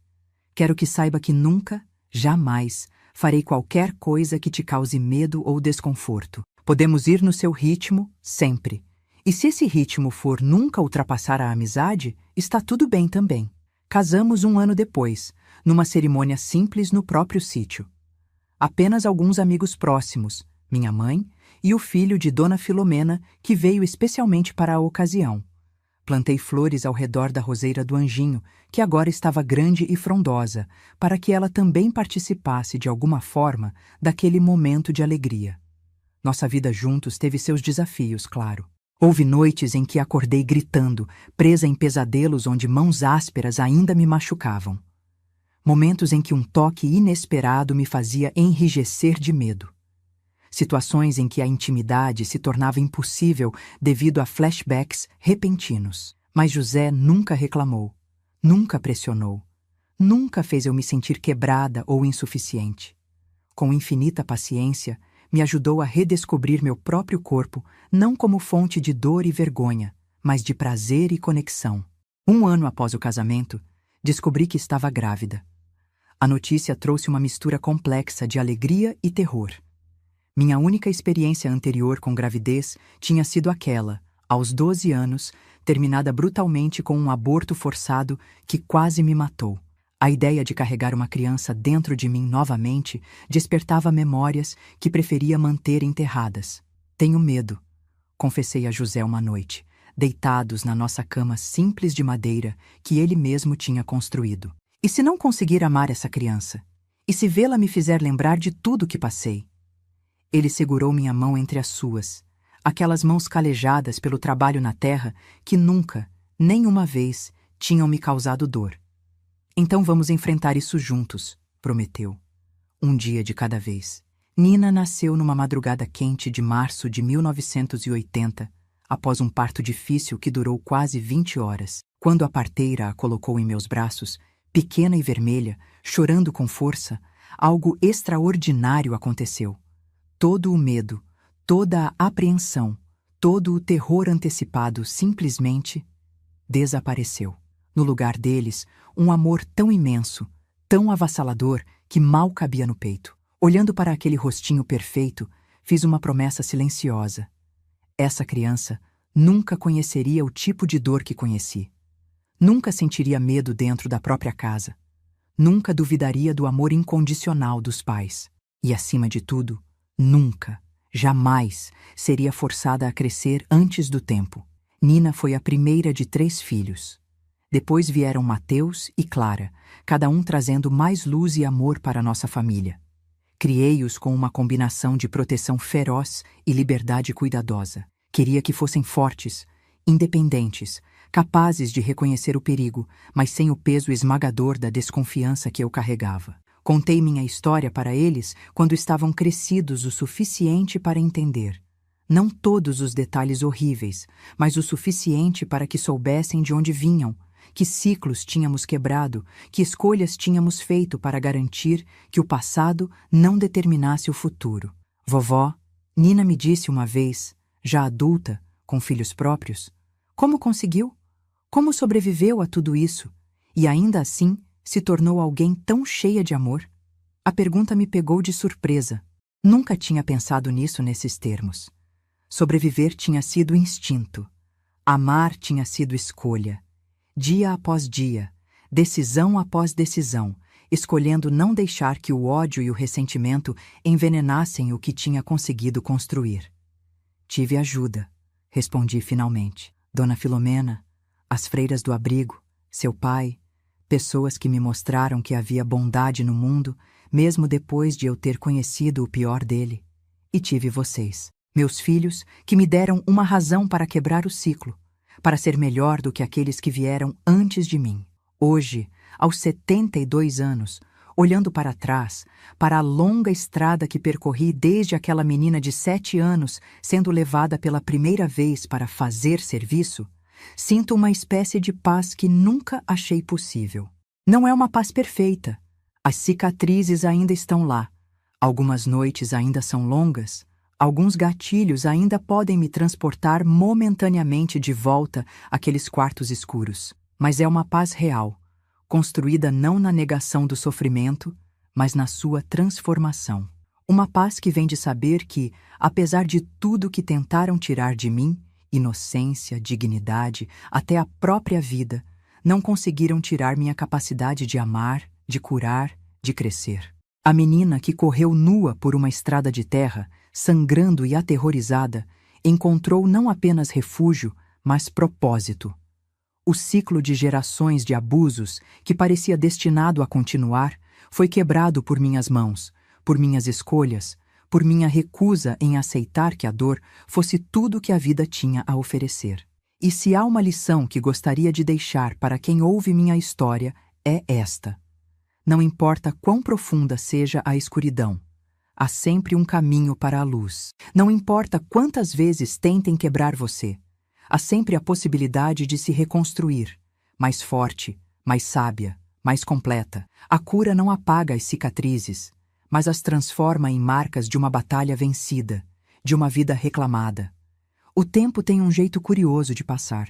Quero que saiba que nunca, jamais, farei qualquer coisa que te cause medo ou desconforto. Podemos ir no seu ritmo, sempre. E se esse ritmo for nunca ultrapassar a amizade, está tudo bem também. Casamos 1 ano depois, numa cerimônia simples no próprio sítio. Apenas alguns amigos próximos, minha mãe e o filho de Dona Filomena, que veio especialmente para a ocasião. Plantei flores ao redor da roseira do anjinho, que agora estava grande e frondosa, para que ela também participasse de alguma forma daquele momento de alegria. Nossa vida juntos teve seus desafios, claro. Houve noites em que acordei gritando, presa em pesadelos onde mãos ásperas ainda me machucavam. Momentos em que um toque inesperado me fazia enrijecer de medo. Situações em que a intimidade se tornava impossível devido a flashbacks repentinos. Mas José nunca reclamou, nunca pressionou, nunca fez eu me sentir quebrada ou insuficiente. Com infinita paciência, me ajudou a redescobrir meu próprio corpo, não como fonte de dor e vergonha, mas de prazer e conexão. 1 ano após o casamento, descobri que estava grávida. A notícia trouxe uma mistura complexa de alegria e terror. Minha única experiência anterior com gravidez tinha sido aquela, aos 12 anos, terminada brutalmente com um aborto forçado que quase me matou. A ideia de carregar uma criança dentro de mim novamente despertava memórias que preferia manter enterradas. Tenho medo, confessei a José uma noite, deitados na nossa cama simples de madeira que ele mesmo tinha construído. E se não conseguir amar essa criança? E se vê-la me fizer lembrar de tudo que passei? Ele segurou minha mão entre as suas, aquelas mãos calejadas pelo trabalho na terra que nunca, nem uma vez, tinham me causado dor. Então vamos enfrentar isso juntos, prometeu. Um dia de cada vez. Nina nasceu numa madrugada quente de março de 1980, após um parto difícil que durou quase 20 horas. Quando a parteira a colocou em meus braços, pequena e vermelha, chorando com força, algo extraordinário aconteceu. Todo o medo, toda a apreensão, todo o terror antecipado simplesmente desapareceu. No lugar deles, um amor tão imenso, tão avassalador, que mal cabia no peito. Olhando para aquele rostinho perfeito, fiz uma promessa silenciosa. Essa criança nunca conheceria o tipo de dor que conheci. Nunca sentiria medo dentro da própria casa. Nunca duvidaria do amor incondicional dos pais. E, acima de tudo, nunca, jamais seria forçada a crescer antes do tempo. Nina foi a primeira de 3 filhos. Depois vieram Mateus e Clara, cada um trazendo mais luz e amor para nossa família. Criei-os com uma combinação de proteção feroz e liberdade cuidadosa. Queria que fossem fortes, independentes, capazes de reconhecer o perigo, mas sem o peso esmagador da desconfiança que eu carregava. Contei minha história para eles quando estavam crescidos o suficiente para entender. Não todos os detalhes horríveis, mas o suficiente para que soubessem de onde vinham, que ciclos tínhamos quebrado, que escolhas tínhamos feito para garantir que o passado não determinasse o futuro. Vovó, Nina me disse uma vez, já adulta, com filhos próprios, como conseguiu? Como sobreviveu a tudo isso? E ainda assim se tornou alguém tão cheia de amor? A pergunta me pegou de surpresa. Nunca tinha pensado nisso nesses termos. Sobreviver tinha sido instinto. Amar tinha sido escolha. Dia após dia, decisão após decisão, escolhendo não deixar que o ódio e o ressentimento envenenassem o que tinha conseguido construir. Tive ajuda, respondi finalmente. Dona Filomena, as freiras do abrigo, seu pai, pessoas que me mostraram que havia bondade no mundo, mesmo depois de eu ter conhecido o pior dele. E tive vocês, meus filhos, que me deram uma razão para quebrar o ciclo, para ser melhor do que aqueles que vieram antes de mim. Hoje, aos 72 anos, olhando para trás, para a longa estrada que percorri desde aquela menina de 7 anos sendo levada pela primeira vez para fazer serviço, sinto uma espécie de paz que nunca achei possível. Não é uma paz perfeita. As cicatrizes ainda estão lá. Algumas noites ainda são longas. Alguns gatilhos ainda podem me transportar momentaneamente de volta àqueles quartos escuros. mas é uma paz real, construída não na negação do sofrimento, mas na sua transformação. Uma paz que vem de saber que, apesar de tudo que tentaram tirar de mim, inocência, dignidade, até a própria vida, não conseguiram tirar minha capacidade de amar, de curar, de crescer. A menina que correu nua por uma estrada de terra, sangrando e aterrorizada, encontrou não apenas refúgio, mas propósito. O ciclo de gerações de abusos, que parecia destinado a continuar, foi quebrado por minhas mãos, por minhas escolhas, por minha recusa em aceitar que a dor fosse tudo que a vida tinha a oferecer. E se há uma lição que gostaria de deixar para quem ouve minha história, é esta: não importa quão profunda seja a escuridão, há sempre um caminho para a luz. Não importa quantas vezes tentem quebrar você, há sempre a possibilidade de se reconstruir, mais forte, mais sábia, mais completa. A cura não apaga as cicatrizes, mas as transforma em marcas de uma batalha vencida, de uma vida reclamada. O tempo tem um jeito curioso de passar.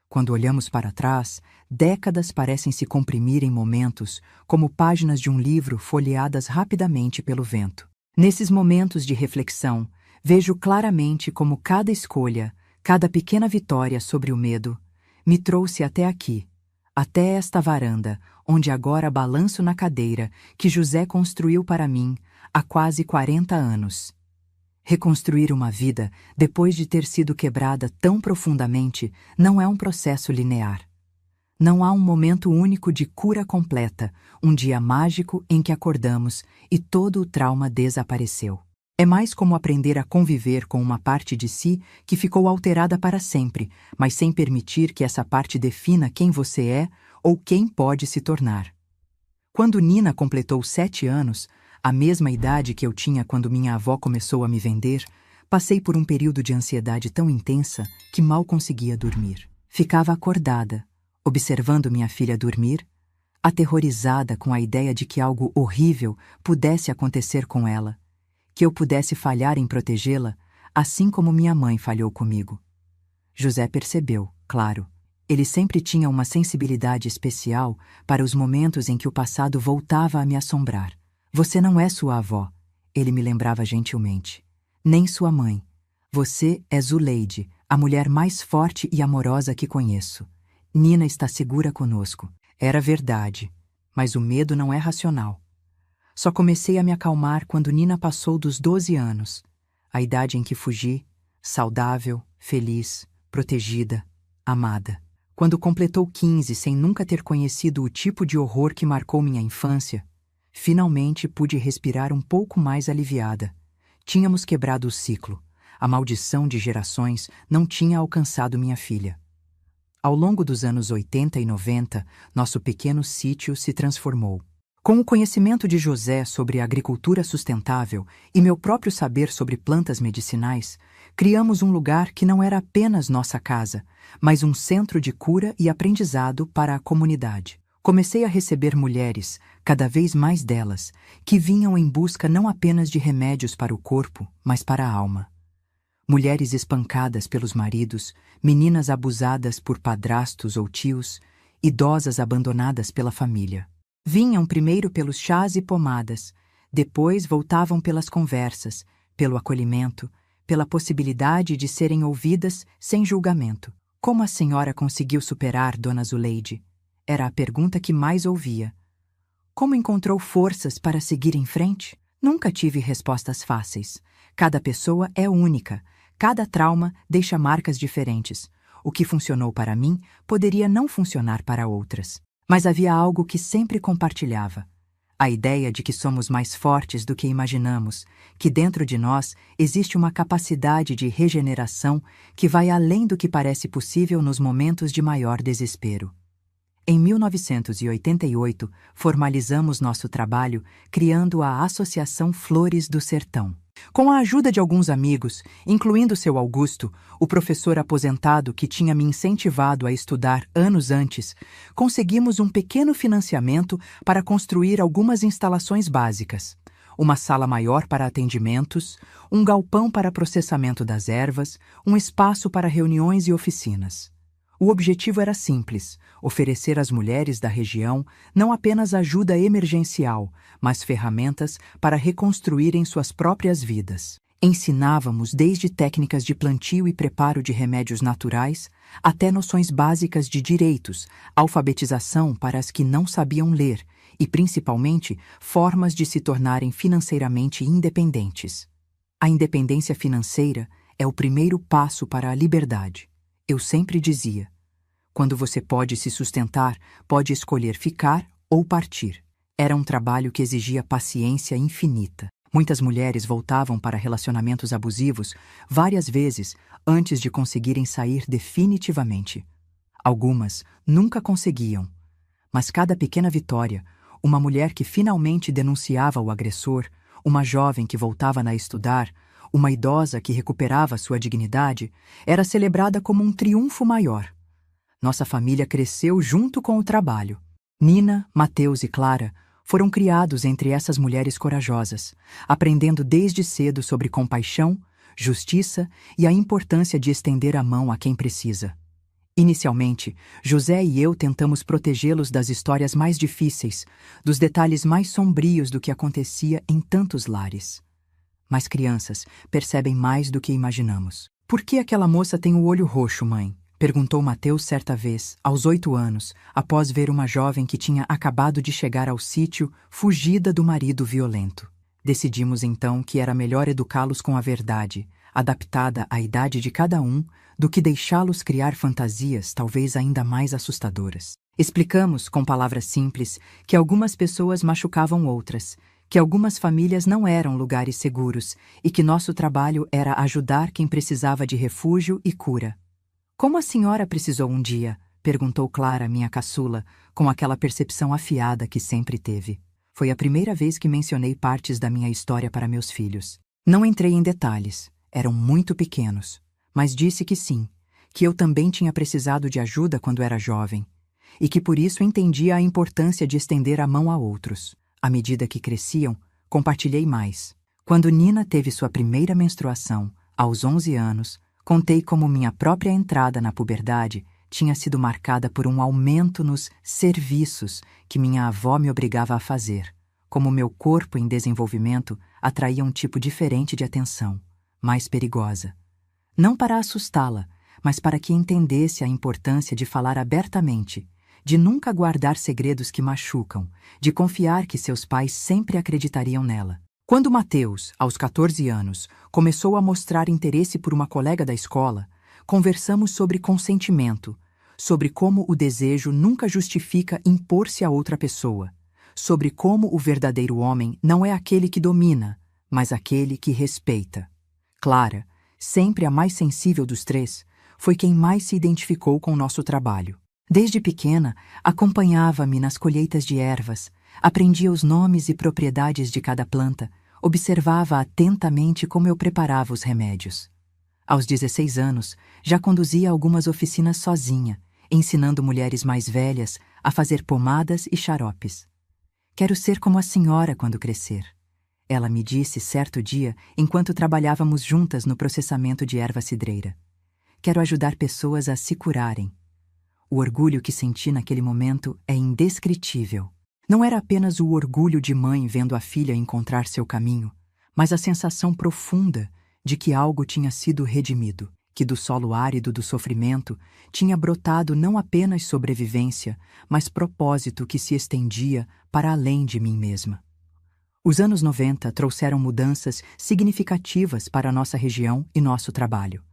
Quando olhamos para trás, décadas parecem se comprimir em momentos, como páginas de um livro folheadas rapidamente pelo vento. Nesses momentos de reflexão, vejo claramente como cada escolha, cada pequena vitória sobre o medo, me trouxe até aqui, até esta varanda, onde agora balanço na cadeira que José construiu para mim há quase 40 anos. Reconstruir uma vida, depois de ter sido quebrada tão profundamente, não é um processo linear. Não há um momento único de cura completa, um dia mágico em que acordamos e todo o trauma desapareceu. É mais como aprender a conviver com uma parte de si que ficou alterada para sempre, mas sem permitir que essa parte defina quem você é ou quem pode se tornar. Quando Nina completou 7 anos, a mesma idade que eu tinha quando minha avó começou a me vender, passei por um período de ansiedade tão intensa que mal conseguia dormir. Ficava acordada, observando minha filha dormir, aterrorizada com a ideia de que algo horrível pudesse acontecer com ela, que eu pudesse falhar em protegê-la, assim como minha mãe falhou comigo. José percebeu, claro. Ele sempre tinha uma sensibilidade especial para os momentos em que o passado voltava a me assombrar. Você não é sua avó, ele me lembrava gentilmente. Nem sua mãe. Você é Zuleide, a mulher mais forte e amorosa que conheço. Nina está segura conosco. Era verdade, mas o medo não é racional. Só comecei a me acalmar quando Nina passou dos 12 anos, a idade em que fugi, saudável, feliz, protegida, amada. Quando completou 15 sem nunca ter conhecido o tipo de horror que marcou minha infância, finalmente pude respirar um pouco mais aliviada. Tínhamos quebrado o ciclo. A maldição de gerações não tinha alcançado minha filha. Ao longo dos anos 80 e 90, nosso pequeno sítio se transformou. Com o conhecimento de José sobre a agricultura sustentável e meu próprio saber sobre plantas medicinais, criamos um lugar que não era apenas nossa casa, mas um centro de cura e aprendizado para a comunidade. Comecei a receber mulheres, cada vez mais delas, que vinham em busca não apenas de remédios para o corpo, mas para a alma. Mulheres espancadas pelos maridos, meninas abusadas por padrastos ou tios, idosas abandonadas pela família. Vinham primeiro pelos chás e pomadas, depois voltavam pelas conversas, pelo acolhimento, pela possibilidade de serem ouvidas sem julgamento. Como a senhora conseguiu superar, Dona Zuleide? Era a pergunta que mais ouvia. Como encontrou forças para seguir em frente? Nunca tive respostas fáceis. Cada pessoa é única. Cada trauma deixa marcas diferentes. O que funcionou para mim poderia não funcionar para outras. Mas havia algo que sempre compartilhava. A ideia de que somos mais fortes do que imaginamos, que dentro de nós existe uma capacidade de regeneração que vai além do que parece possível nos momentos de maior desespero. Em 1988, formalizamos nosso trabalho criando a Associação Flores do Sertão. Com a ajuda de alguns amigos, incluindo seu Augusto, o professor aposentado que tinha me incentivado a estudar anos antes, conseguimos um pequeno financiamento para construir algumas instalações básicas. Uma sala maior para atendimentos, um galpão para processamento das ervas, um espaço para reuniões e oficinas. O objetivo era simples: oferecer às mulheres da região não apenas ajuda emergencial, mas ferramentas para reconstruírem suas próprias vidas. Ensinávamos desde técnicas de plantio e preparo de remédios naturais, até noções básicas de direitos, alfabetização para as que não sabiam ler e, principalmente, formas de se tornarem financeiramente independentes. A independência financeira é o primeiro passo para a liberdade. Eu sempre dizia: quando você pode se sustentar, pode escolher ficar ou partir. Era um trabalho que exigia paciência infinita. Muitas mulheres voltavam para relacionamentos abusivos várias vezes antes de conseguirem sair definitivamente. Algumas nunca conseguiam, mas cada pequena vitória, uma mulher que finalmente denunciava o agressor, uma jovem que voltava a estudar, uma idosa que recuperava sua dignidade, era celebrada como um triunfo maior. Nossa família cresceu junto com o trabalho. Nina, Mateus e Clara foram criados entre essas mulheres corajosas, aprendendo desde cedo sobre compaixão, justiça e a importância de estender a mão a quem precisa. Inicialmente, José e eu tentamos protegê-los das histórias mais difíceis, dos detalhes mais sombrios do que acontecia em tantos lares. Mas crianças percebem mais do que imaginamos. Por que aquela moça tem o olho roxo, mãe? Perguntou Mateus certa vez, aos 8 anos, após ver uma jovem que tinha acabado de chegar ao sítio, fugida do marido violento. Decidimos então que era melhor educá-los com a verdade, adaptada à idade de cada um, do que deixá-los criar fantasias talvez ainda mais assustadoras. Explicamos, com palavras simples, que algumas pessoas machucavam outras, que algumas famílias não eram lugares seguros e que nosso trabalho era ajudar quem precisava de refúgio e cura. Como a senhora precisou um dia? Perguntou Clara, minha caçula, com aquela percepção afiada que sempre teve. Foi a primeira vez que mencionei partes da minha história para meus filhos. Não entrei em detalhes, eram muito pequenos, mas disse que sim, que eu também tinha precisado de ajuda quando era jovem, e que por isso entendia a importância de estender a mão a outros. À medida que cresciam, compartilhei mais. Quando Nina teve sua primeira menstruação, aos 11 anos, contei como minha própria entrada na puberdade tinha sido marcada por um aumento nos serviços que minha avó me obrigava a fazer, como meu corpo em desenvolvimento atraía um tipo diferente de atenção, mais perigosa. Não para assustá-la, mas para que entendesse a importância de falar abertamente, de nunca guardar segredos que machucam, de confiar que seus pais sempre acreditariam nela. Quando Mateus, aos 14 anos, começou a mostrar interesse por uma colega da escola, conversamos sobre consentimento, sobre como o desejo nunca justifica impor-se a outra pessoa, sobre como o verdadeiro homem não é aquele que domina, mas aquele que respeita. Clara, sempre a mais sensível dos três, foi quem mais se identificou com o nosso trabalho. Desde pequena, acompanhava-me nas colheitas de ervas, aprendia os nomes e propriedades de cada planta, observava atentamente como eu preparava os remédios. Aos 16 anos, já conduzia algumas oficinas sozinha, ensinando mulheres mais velhas a fazer pomadas e xaropes. Quero ser como a senhora quando crescer. Ela me disse certo dia, enquanto trabalhávamos juntas no processamento de erva cidreira. Quero ajudar pessoas a se curarem. O orgulho que senti naquele momento é indescritível. Não era apenas o orgulho de mãe vendo a filha encontrar seu caminho, mas a sensação profunda de que algo tinha sido redimido, que do solo árido do sofrimento tinha brotado não apenas sobrevivência, mas propósito que se estendia para além de mim mesma. Os anos 90 trouxeram mudanças significativas para nossa região e nosso trabalho.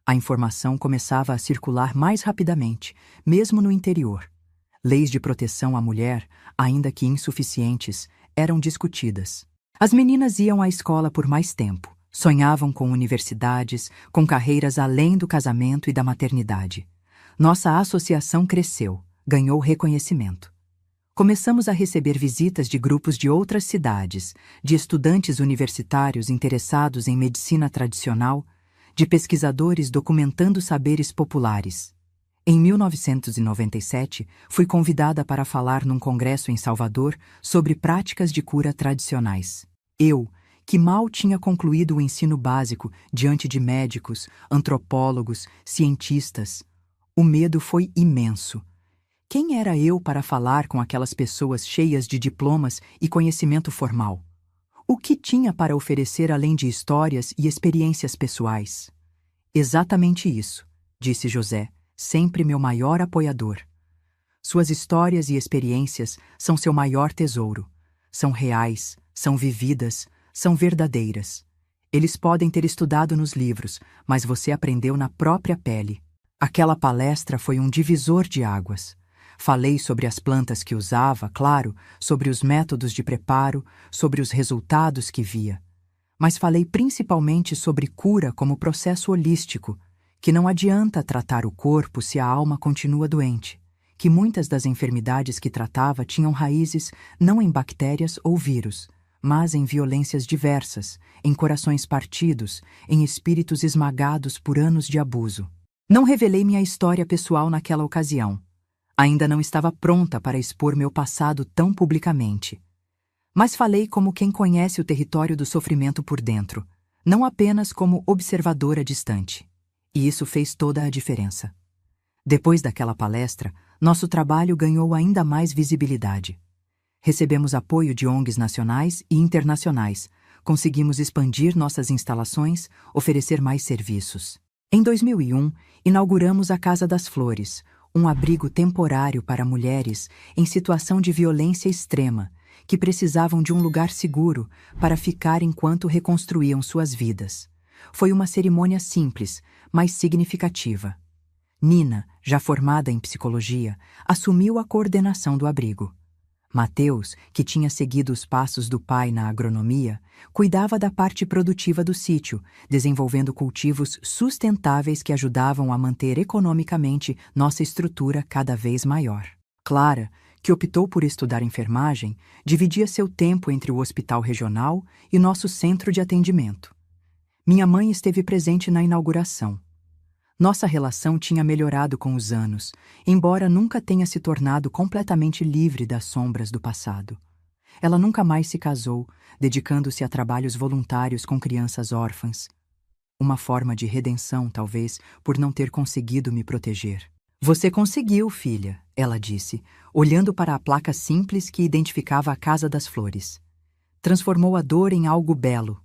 A informação começava a circular mais rapidamente, mesmo no interior. Leis de proteção à mulher, ainda que insuficientes, eram discutidas. As meninas iam à escola por mais tempo, sonhavam com universidades, com carreiras além do casamento e da maternidade. Nossa associação cresceu, ganhou reconhecimento. Começamos a receber visitas de grupos de outras cidades, de estudantes universitários interessados em medicina tradicional, de pesquisadores documentando saberes populares. Em 1997, fui convidada para falar num congresso em Salvador sobre práticas de cura tradicionais. Eu, que mal tinha concluído o ensino básico diante de médicos, antropólogos, cientistas, O medo foi imenso. Quem era eu para falar com aquelas pessoas cheias de diplomas e conhecimento formal? O que tinha para oferecer além de histórias e experiências pessoais? Exatamente isso, disse José, sempre meu maior apoiador. Suas histórias e experiências são seu maior tesouro. São reais, são vividas, são verdadeiras. Eles podem ter estudado nos livros, mas você aprendeu na própria pele. Aquela palestra foi um divisor de águas. Falei sobre as plantas que usava, claro, sobre os métodos de preparo, sobre os resultados que via. Mas falei principalmente sobre cura como processo holístico, que não adianta tratar o corpo se a alma continua doente, que muitas das enfermidades que tratava tinham raízes não em bactérias ou vírus, mas em violências diversas, em corações partidos, em espíritos esmagados por anos de abuso. Não revelei minha história pessoal naquela ocasião. Ainda não estava pronta para expor meu passado tão publicamente. Mas falei como quem conhece o território do sofrimento por dentro, não apenas como observadora distante. E isso fez toda a diferença. Depois daquela palestra, nosso trabalho ganhou ainda mais visibilidade. Recebemos apoio de ONGs nacionais e internacionais, conseguimos expandir nossas instalações, oferecer mais serviços. Em 2001, inauguramos a Casa das Flores, um abrigo temporário para mulheres em situação de violência extrema, que precisavam de um lugar seguro para ficar enquanto reconstruíam suas vidas. Foi uma cerimônia simples, mas significativa. Nina, já formada em psicologia, assumiu a coordenação do abrigo. Mateus, que tinha seguido os passos do pai na agronomia, cuidava da parte produtiva do sítio, desenvolvendo cultivos sustentáveis que ajudavam a manter economicamente nossa estrutura cada vez maior. Clara, que optou por estudar enfermagem, dividia seu tempo entre o hospital regional e nosso centro de atendimento. Minha mãe esteve presente na inauguração. Nossa relação tinha melhorado com os anos, embora nunca tenha se tornado completamente livre das sombras do passado. Ela nunca mais se casou, dedicando-se a trabalhos voluntários com crianças órfãs. Uma forma de redenção, talvez, por não ter conseguido me proteger. Você conseguiu, filha, ela disse, olhando para a placa simples que identificava a Casa das Flores. Transformou a dor em algo belo.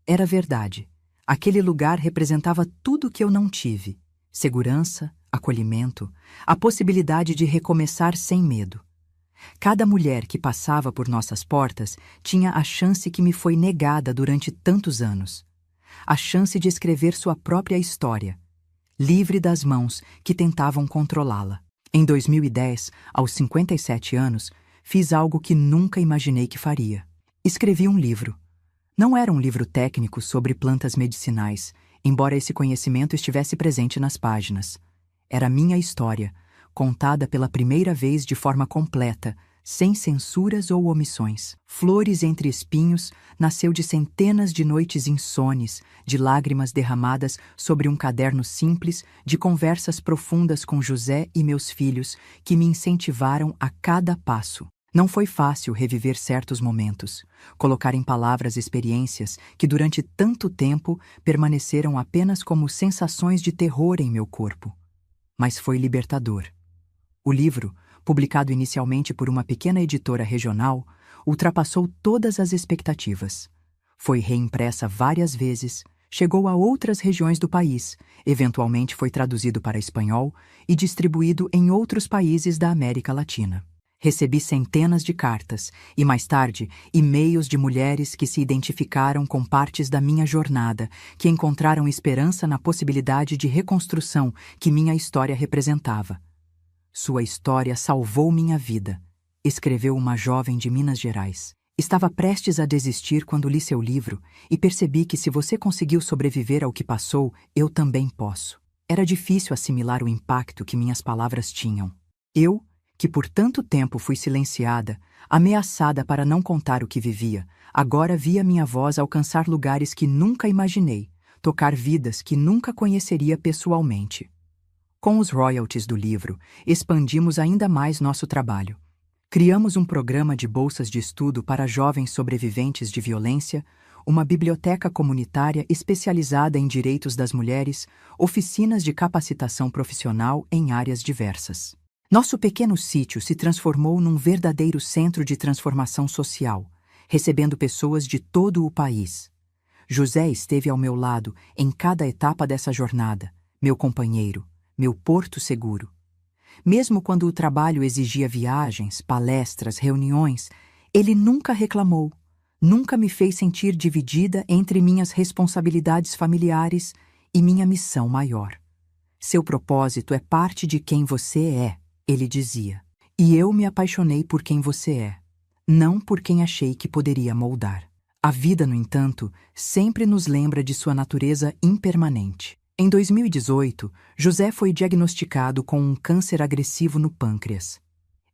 Era verdade. Aquele lugar representava tudo que eu não tive: segurança, acolhimento, a possibilidade de recomeçar sem medo. Cada mulher que passava por nossas portas tinha a chance que me foi negada durante tantos anos. A chance de escrever sua própria história, livre das mãos que tentavam controlá-la. Em 2010, aos 57 anos, fiz algo que nunca imaginei que faria. Escrevi um livro. Não era um livro técnico sobre plantas medicinais, embora esse conhecimento estivesse presente nas páginas. Era minha história, contada pela primeira vez de forma completa, sem censuras ou omissões. Flores entre Espinhos nasceu de centenas de noites insones, de lágrimas derramadas sobre um caderno simples, de conversas profundas com José e meus filhos, que me incentivaram a cada passo. Não foi fácil reviver certos momentos, colocar em palavras experiências que durante tanto tempo permaneceram apenas como sensações de terror em meu corpo. Mas foi libertador. O livro, publicado inicialmente por uma pequena editora regional, ultrapassou todas as expectativas. Foi reimpressa várias vezes, chegou a outras regiões do país, eventualmente foi traduzido para espanhol e distribuído em outros países da América Latina. Recebi centenas de cartas e, mais tarde, e-mails de mulheres que se identificaram com partes da minha jornada, que encontraram esperança na possibilidade de reconstrução que minha história representava. Sua história salvou minha vida, escreveu uma jovem de Minas Gerais. Estava prestes a desistir quando li seu livro e percebi que se você conseguiu sobreviver ao que passou, eu também posso. Era difícil assimilar o impacto que minhas palavras tinham. Eu, que por tanto tempo fui silenciada, ameaçada para não contar o que vivia, agora via minha voz alcançar lugares que nunca imaginei, tocar vidas que nunca conheceria pessoalmente. Com os royalties do livro, expandimos ainda mais nosso trabalho. Criamos um programa de bolsas de estudo para jovens sobreviventes de violência, uma biblioteca comunitária especializada em direitos das mulheres, oficinas de capacitação profissional em áreas diversas. Nosso pequeno sítio se transformou num verdadeiro centro de transformação social, recebendo pessoas de todo o país. José esteve ao meu lado em cada etapa dessa jornada, meu companheiro, meu porto seguro. Mesmo quando o trabalho exigia viagens, palestras, reuniões, ele nunca reclamou, nunca me fez sentir dividida entre minhas responsabilidades familiares e minha missão maior. Seu propósito é parte de quem você é, ele dizia. E eu me apaixonei por quem você é, não por quem achei que poderia moldar. A vida, no entanto, sempre nos lembra de sua natureza impermanente. Em 2018, José foi diagnosticado com um câncer agressivo no pâncreas.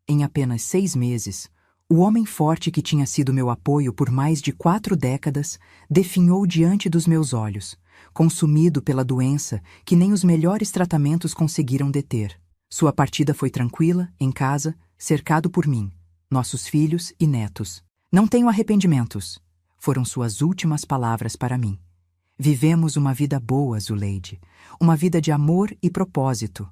Em apenas 6 meses, o homem forte que tinha sido meu apoio por mais de 4 décadas definhou diante dos meus olhos, consumido pela doença que nem os melhores tratamentos conseguiram deter. Sua partida foi tranquila, em casa, cercado por mim, nossos filhos e netos. Não tenho arrependimentos, foram suas últimas palavras para mim. Vivemos uma vida boa, Zuleide, uma vida de amor e propósito.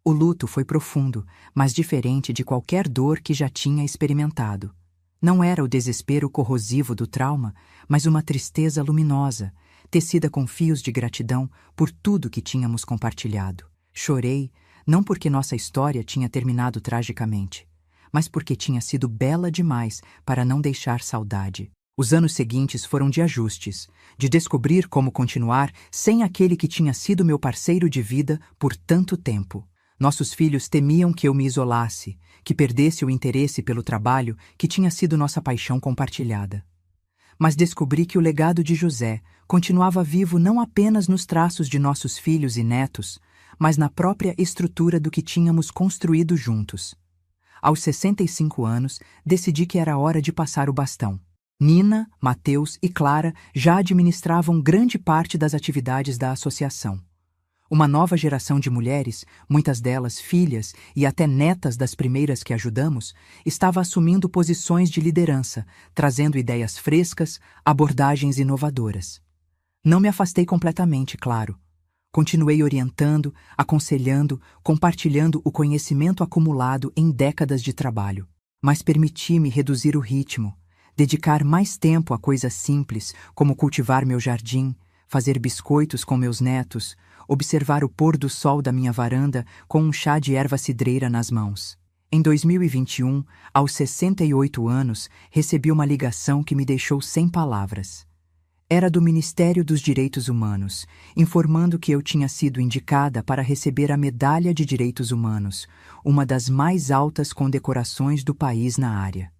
O luto foi profundo, mas diferente de qualquer dor que já tinha experimentado. Não era o desespero corrosivo do trauma, mas uma tristeza luminosa, tecida com fios de gratidão por tudo que tínhamos compartilhado. Chorei, não porque nossa história tinha terminado tragicamente, mas porque tinha sido bela demais para não deixar saudade. Os anos seguintes foram de ajustes, de descobrir como continuar sem aquele que tinha sido meu parceiro de vida por tanto tempo. Nossos filhos temiam que eu me isolasse, que perdesse o interesse pelo trabalho que tinha sido nossa paixão compartilhada. Mas descobri que o legado de José continuava vivo não apenas nos traços de nossos filhos e netos, mas na própria estrutura do que tínhamos construído juntos. Aos 65 anos, decidi que era hora de passar o bastão. Nina, Mateus e Clara já administravam grande parte das atividades da associação. Uma nova geração de mulheres, muitas delas filhas e até netas das primeiras que ajudamos, estava assumindo posições de liderança, trazendo ideias frescas, abordagens inovadoras. Não me afastei completamente, claro. Continuei orientando, aconselhando, compartilhando o conhecimento acumulado em décadas de trabalho. Mas permiti-me reduzir o ritmo, dedicar mais tempo a coisas simples, como cultivar meu jardim, fazer biscoitos com meus netos, observar o pôr do sol da minha varanda com um chá de erva cidreira nas mãos. Em 2021, aos 68 anos, recebi uma ligação que me deixou sem palavras. Era do Ministério dos Direitos Humanos, informando que eu tinha sido indicada para receber a Medalha de Direitos Humanos, uma das mais altas condecorações do país na área.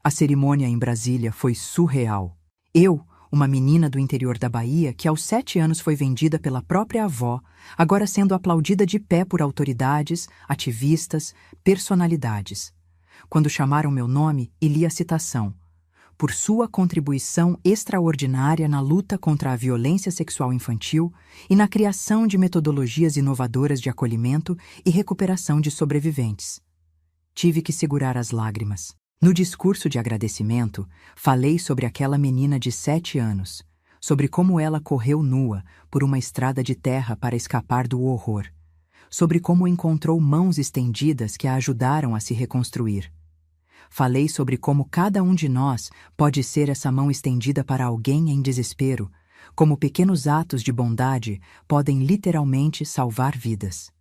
A cerimônia em Brasília foi surreal. Eu, uma menina do interior da Bahia que aos 7 anos foi vendida pela própria avó, agora sendo aplaudida de pé por autoridades, ativistas, personalidades. Quando chamaram meu nome e li a citação, por sua contribuição extraordinária na luta contra a violência sexual infantil e na criação de metodologias inovadoras de acolhimento e recuperação de sobreviventes. Tive que segurar as lágrimas. No discurso de agradecimento, falei sobre aquela menina de 7 anos, sobre como ela correu nua por uma estrada de terra para escapar do horror, sobre como encontrou mãos estendidas que a ajudaram a se reconstruir. Falei sobre como cada um de nós pode ser essa mão estendida para alguém em desespero, como pequenos atos de bondade podem literalmente salvar vidas.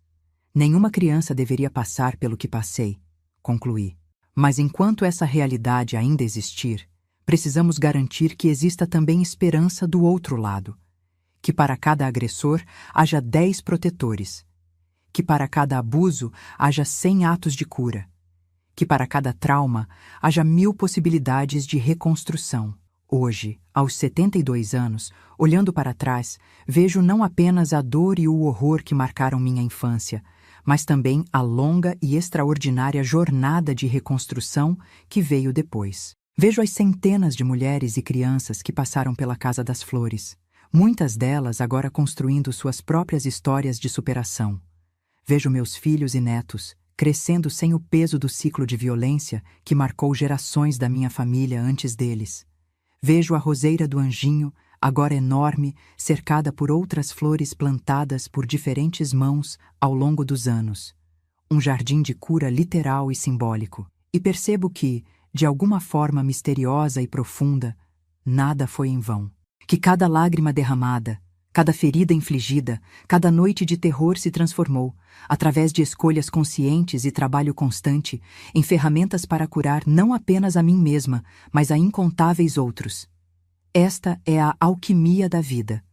Nenhuma criança deveria passar pelo que passei, concluí. Mas enquanto essa realidade ainda existir, precisamos garantir que exista também esperança do outro lado, que para cada agressor haja 10 protetores, que para cada abuso haja 100 atos de cura, que para cada trauma haja 1000 possibilidades de reconstrução. Hoje, aos 72 anos, olhando para trás, vejo não apenas a dor e o horror que marcaram minha infância, mas também a longa e extraordinária jornada de reconstrução que veio depois. Vejo as centenas de mulheres e crianças que passaram pela Casa das Flores, muitas delas agora construindo suas próprias histórias de superação. Vejo meus filhos e netos crescendo sem o peso do ciclo de violência que marcou gerações da minha família antes deles. Vejo a roseira do Anjinho, agora enorme, cercada por outras flores plantadas por diferentes mãos ao longo dos anos. Um jardim de cura literal e simbólico. E percebo que, de alguma forma misteriosa e profunda, nada foi em vão. Que cada lágrima derramada, cada ferida infligida, cada noite de terror se transformou, através de escolhas conscientes e trabalho constante, em ferramentas para curar não apenas a mim mesma, mas a incontáveis outros. Esta é a alquimia da vida.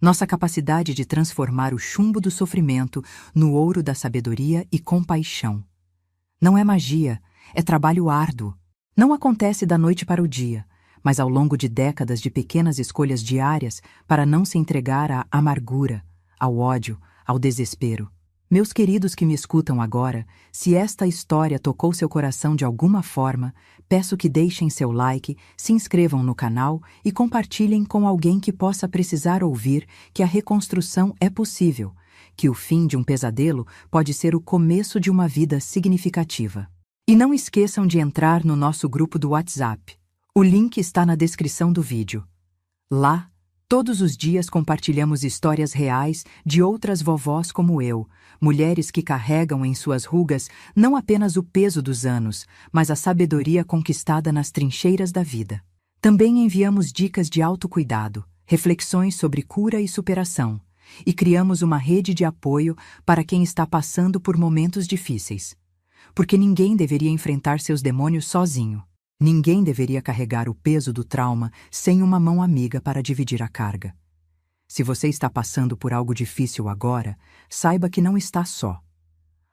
Nossa capacidade de transformar o chumbo do sofrimento no ouro da sabedoria e compaixão. Não é magia, é trabalho árduo. Não acontece da noite para o dia, mas ao longo de décadas de pequenas escolhas diárias para não se entregar à amargura, ao ódio, ao desespero. Meus queridos que me escutam agora, se esta história tocou seu coração de alguma forma, peço que deixem seu like, se inscrevam no canal e compartilhem com alguém que possa precisar ouvir que a reconstrução é possível, que o fim de um pesadelo pode ser o começo de uma vida significativa. E não esqueçam de entrar no nosso grupo do WhatsApp. O link está na descrição do vídeo. Lá, todos os dias compartilhamos histórias reais de outras vovós como eu, mulheres que carregam em suas rugas não apenas o peso dos anos, mas a sabedoria conquistada nas trincheiras da vida. Também enviamos dicas de autocuidado, reflexões sobre cura e superação, e criamos uma rede de apoio para quem está passando por momentos difíceis. Porque ninguém deveria enfrentar seus demônios sozinho. Ninguém deveria carregar o peso do trauma sem uma mão amiga para dividir a carga. Se você está passando por algo difícil agora, saiba que não está só.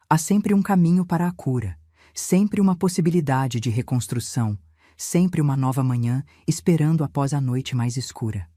Há sempre um caminho para a cura, sempre uma possibilidade de reconstrução, sempre uma nova manhã esperando após a noite mais escura.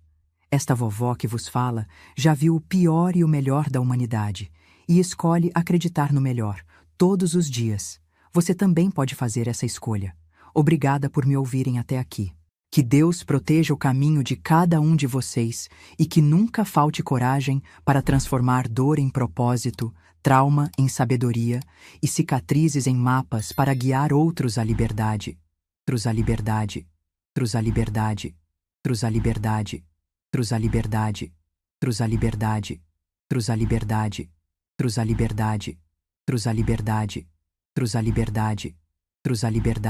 Esta vovó que vos fala já viu o pior e o melhor da humanidade e escolhe acreditar no melhor, todos os dias. Você também pode fazer essa escolha. Obrigada por me ouvirem até aqui. Que Deus proteja o caminho de cada um de vocês e que nunca falte coragem para transformar dor em propósito, trauma em sabedoria e cicatrizes em mapas para guiar outros à liberdade. Outros à liberdade. Outros à liberdade. Outros à liberdade. Outros à liberdade. Outros à liberdade. Outros à liberdade. Outros à liberdade. Outros à liberdade. Outros à liberdade. Outros à liberdade.